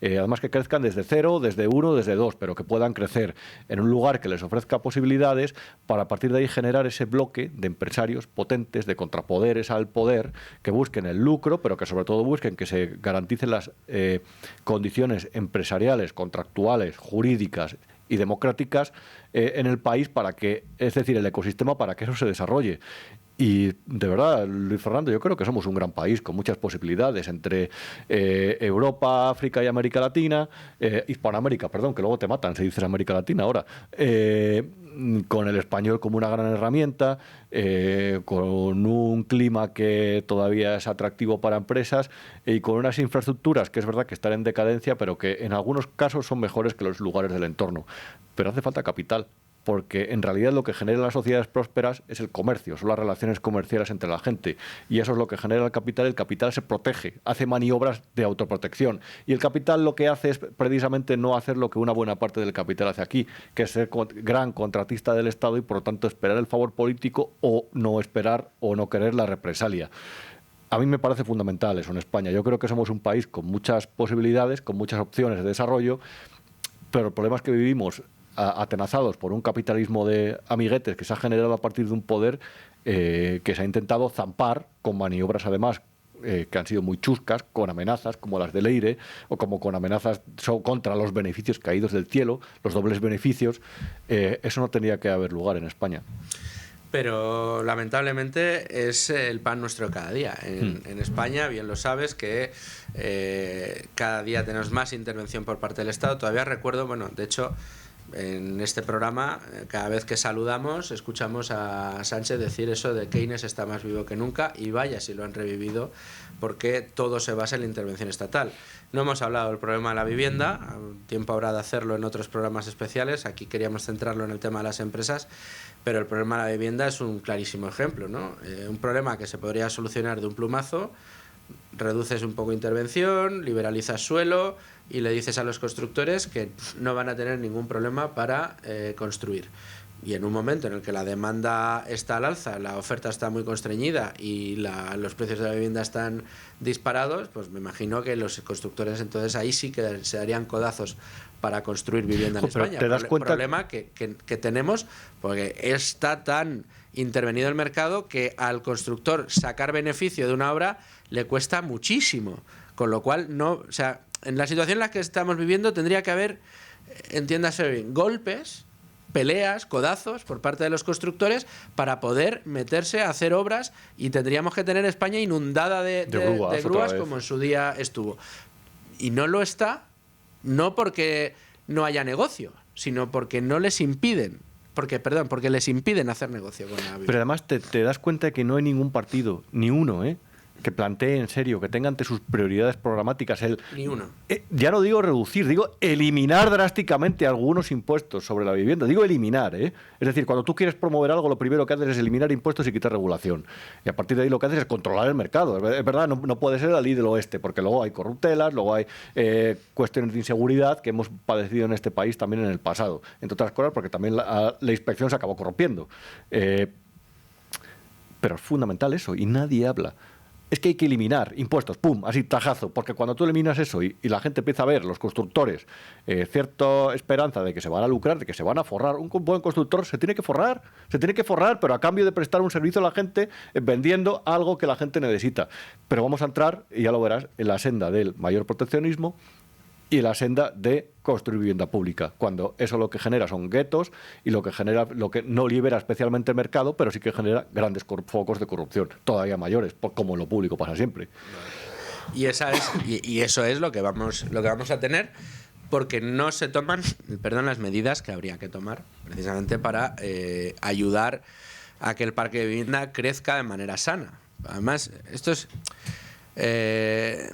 además que crezcan desde 0, desde 1, desde 2, pero que puedan crecer en un lugar que les ofrezca posibilidades para a partir de ahí generar ese bloque de empresarios potentes, de contrapoderes al poder, que busquen el lucro, pero que sobre todo busquen que se garanticen las condiciones empresariales, contractuales, jurídicas y democráticas en el país, para que, es decir, el ecosistema, para que eso se desarrolle. Y de verdad, Luis Fernando, yo creo que somos un gran país con muchas posibilidades entre Europa, África y América Latina, Hispanoamérica, perdón, que luego te matan si dices América Latina ahora, con el español como una gran herramienta, con un clima que todavía es atractivo para empresas y con unas infraestructuras que es verdad que están en decadencia, pero que en algunos casos son mejores que los lugares del entorno. Pero hace falta capital, porque en realidad lo que genera las sociedades prósperas es el comercio, son las relaciones comerciales entre la gente, y eso es lo que genera el capital. El capital se protege, hace maniobras de autoprotección, y el capital lo que hace es precisamente no hacer lo que una buena parte del capital hace aquí, que es ser gran contratista del Estado y por lo tanto esperar el favor político, o no esperar o no querer la represalia. A mí me parece fundamental eso en España. Yo creo que somos un país con muchas posibilidades, con muchas opciones de desarrollo, pero el problema es que vivimos atenazados por un capitalismo de amiguetes que se ha generado a partir de un poder que se ha intentado zampar con maniobras, además, que han sido muy chuscas, con amenazas como las de Leire, o como con amenazas contra los beneficios caídos del cielo, los dobles beneficios. Eso no tenía que haber lugar en España. Pero lamentablemente es el pan nuestro de cada día. En España, bien lo sabes, que cada día tenemos más intervención por parte del Estado. Todavía recuerdo, bueno, de hecho, en este programa, cada vez que saludamos, escuchamos a Sánchez decir eso de Keynes está más vivo que nunca, y vaya si lo han revivido, porque todo se basa en la intervención estatal. No hemos hablado del problema de la vivienda, tiempo habrá de hacerlo en otros programas especiales, aquí queríamos centrarlo en el tema de las empresas, pero el problema de la vivienda es un clarísimo ejemplo, ¿no? Un problema que se podría solucionar de un plumazo. Reduces un poco intervención, liberalizas suelo y le dices a los constructores que no van a tener ningún problema para construir. Y en un momento en el que la demanda está al alza, la oferta está muy constreñida y los precios de la vivienda están disparados, pues me imagino que los constructores entonces ahí sí que se darían codazos para construir vivienda en España. ¿Te das cuenta? Problema que tenemos, porque está tan intervenido el mercado que al constructor sacar beneficio de una obra le cuesta muchísimo, con lo cual no, o sea, en la situación en la que estamos viviendo tendría que haber, entiéndase bien, golpes, peleas, codazos por parte de los constructores para poder meterse a hacer obras, y tendríamos que tener España inundada de grúas como en su día estuvo. Y no lo está, no porque no haya negocio, sino porque no les impiden. Porque les impiden hacer negocio con la vivienda. Pero además te das cuenta de que no hay ningún partido, ni uno, que plantee en serio, que tenga ante sus prioridades programáticas Ni uno. Ya no digo reducir, digo eliminar drásticamente algunos impuestos sobre la vivienda. Digo eliminar, Es decir, cuando tú quieres promover algo, lo primero que haces es eliminar impuestos y quitar regulación. Y a partir de ahí lo que haces es controlar el mercado. Es verdad, no puede ser la ley del oeste, porque luego hay corruptelas, luego hay cuestiones de inseguridad que hemos padecido en este país también en el pasado. Entre otras cosas, porque también la inspección se acabó corrompiendo. Pero es fundamental eso, y nadie habla. Es que hay que eliminar impuestos, pum, así tajazo, porque cuando tú eliminas eso y la gente empieza a ver, los constructores, cierta esperanza de que se van a lucrar, de que se van a forrar, un buen constructor se tiene que forrar, pero a cambio de prestar un servicio a la gente, vendiendo algo que la gente necesita. Pero vamos a entrar, y ya lo verás, en la senda del mayor proteccionismo y en la senda de construir vivienda pública, cuando eso lo que genera son guetos y lo que no libera especialmente el mercado, pero sí que genera grandes focos de corrupción, todavía mayores, como en lo público pasa siempre. Y eso es lo que vamos a tener, porque no se toman, las medidas que habría que tomar precisamente para ayudar a que el parque de vivienda crezca de manera sana. Además, esto es...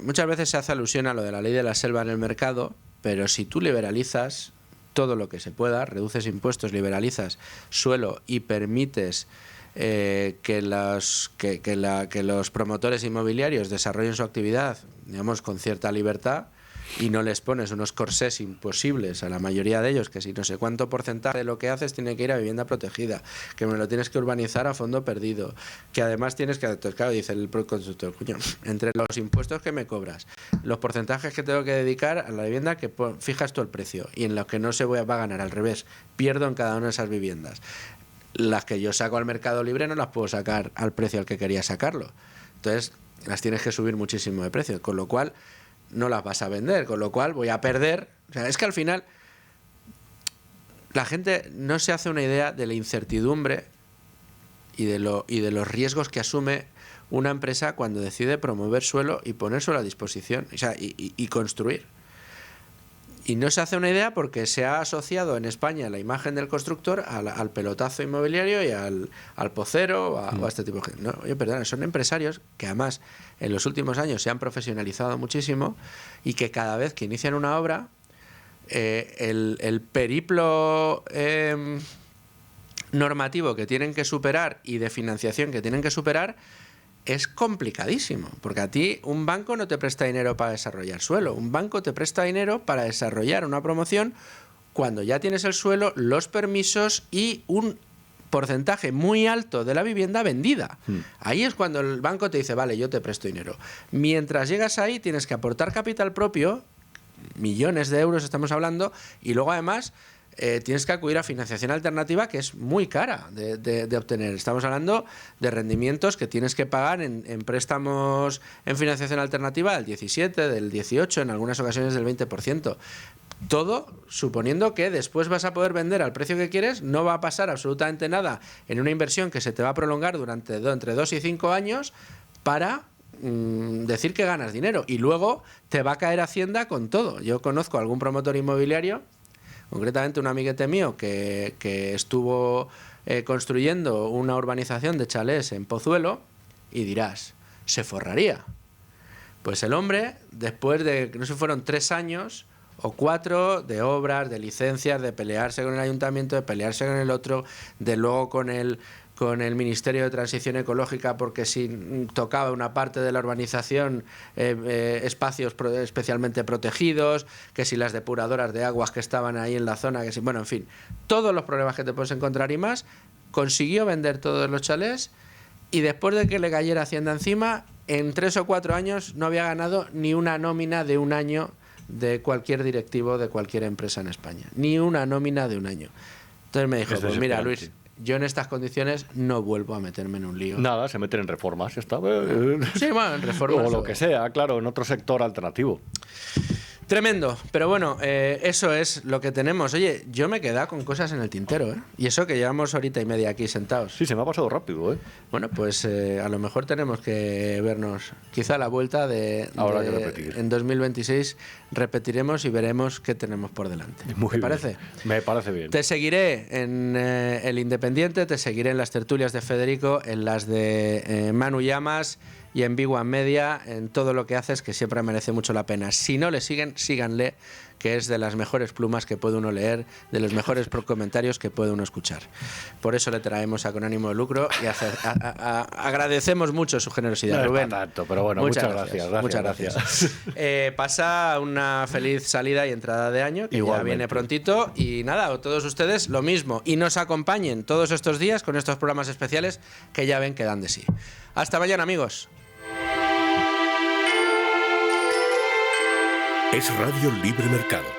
muchas veces se hace alusión a lo de la ley de la selva en el mercado, pero si tú liberalizas todo lo que se pueda, reduces impuestos, liberalizas suelo y permites que los promotores inmobiliarios desarrollen su actividad, digamos, con cierta libertad, y no les pones unos corsés imposibles a la mayoría de ellos, que si no sé cuánto porcentaje de lo que haces tiene que ir a vivienda protegida, que me lo tienes que urbanizar a fondo perdido, que además tienes que... Entonces, claro, dice el constructor, coño, entre los impuestos que me cobras, los porcentajes que tengo que dedicar a la vivienda, que fijas tú el precio, y en los que no se va a ganar, al revés, pierdo en cada una de esas viviendas. Las que yo saco al mercado libre no las puedo sacar al precio al que quería sacarlo. Entonces, las tienes que subir muchísimo de precio, con lo cual no las vas a vender, con lo cual voy a perder. O sea, es que al final la gente no se hace una idea de la incertidumbre y de los riesgos que asume una empresa cuando decide promover suelo y poner suelo a disposición, o sea, y construir. Y no se hace una idea porque se ha asociado en España la imagen del constructor al pelotazo inmobiliario y al pocero o a este tipo de gente. No, oye, perdón, son empresarios que además en los últimos años se han profesionalizado muchísimo y que cada vez que inician una obra, el periplo normativo que tienen que superar y de financiación que tienen que superar es complicadísimo, porque a ti un banco no te presta dinero para desarrollar suelo, un banco te presta dinero para desarrollar una promoción cuando ya tienes el suelo, los permisos y un porcentaje muy alto de la vivienda vendida. Ahí es cuando el banco te dice, vale, yo te presto dinero. Mientras llegas ahí tienes que aportar capital propio, millones de euros estamos hablando, y luego además tienes que acudir a financiación alternativa, que es muy cara de obtener. Estamos hablando de rendimientos que tienes que pagar en préstamos en financiación alternativa del 17, del 18, en algunas ocasiones del 20%. Todo suponiendo que después vas a poder vender al precio que quieres, no va a pasar absolutamente nada en una inversión que se te va a prolongar durante entre 2 y 5 años para decir que ganas dinero. Y luego te va a caer Hacienda con todo. Yo conozco a algún promotor inmobiliario concretamente un amiguete mío que estuvo construyendo una urbanización de chalés en Pozuelo, y dirás, se forraría. Pues el hombre, después de, no sé, fueron 3 años o 4 de obras, de licencias, de pelearse con el ayuntamiento, de pelearse con el otro, de luego con el Ministerio de Transición Ecológica, porque si tocaba una parte de la urbanización espacios especialmente protegidos, que si las depuradoras de aguas que estaban ahí en la zona, que si, bueno, en fin, todos los problemas que te puedes encontrar y más, consiguió vender todos los chalés, y después de que le cayera Hacienda encima, en 3 o 4 años no había ganado ni una nómina de un año de cualquier directivo de cualquier empresa en España. Ni una nómina de un año. Entonces me dijo, pues mira, Luis, yo en estas condiciones no vuelvo a meterme en un lío. Nada, se meten en reformas, ya está. Sí, bueno, en reformas. O lo que sea, claro, en otro sector alternativo. Tremendo, pero bueno, eso es lo que tenemos. Oye, yo me he quedado con cosas en el tintero, ¿eh? Y eso que llevamos horita y media aquí sentados. Sí, se me ha pasado rápido, ¿eh? Bueno, pues a lo mejor tenemos que vernos quizá a la vuelta Habrá que repetir. En 2026 repetiremos y veremos qué tenemos por delante. ¿Te parece? Me parece bien. Te seguiré en El Independiente, te seguiré en las tertulias de Federico, en las de Manu Llamas y en Big One Media, en todo lo que haces, que siempre merece mucho la pena. Si no le siguen, síganle, que es de las mejores plumas que puede uno leer, de los mejores comentarios que puede uno escuchar. Por eso le traemos a Con Ánimo de Lucro y agradecemos mucho su generosidad, No Rubén. es para tanto, pero bueno, muchas gracias. Muchas gracias. Pasa una feliz salida y entrada de año, que Igualmente. ya viene prontito. Y nada, a todos ustedes lo mismo. Y nos acompañen todos estos días con estos programas especiales que ya ven que dan de sí. Hasta mañana, amigos. Es Radio Libre Mercado.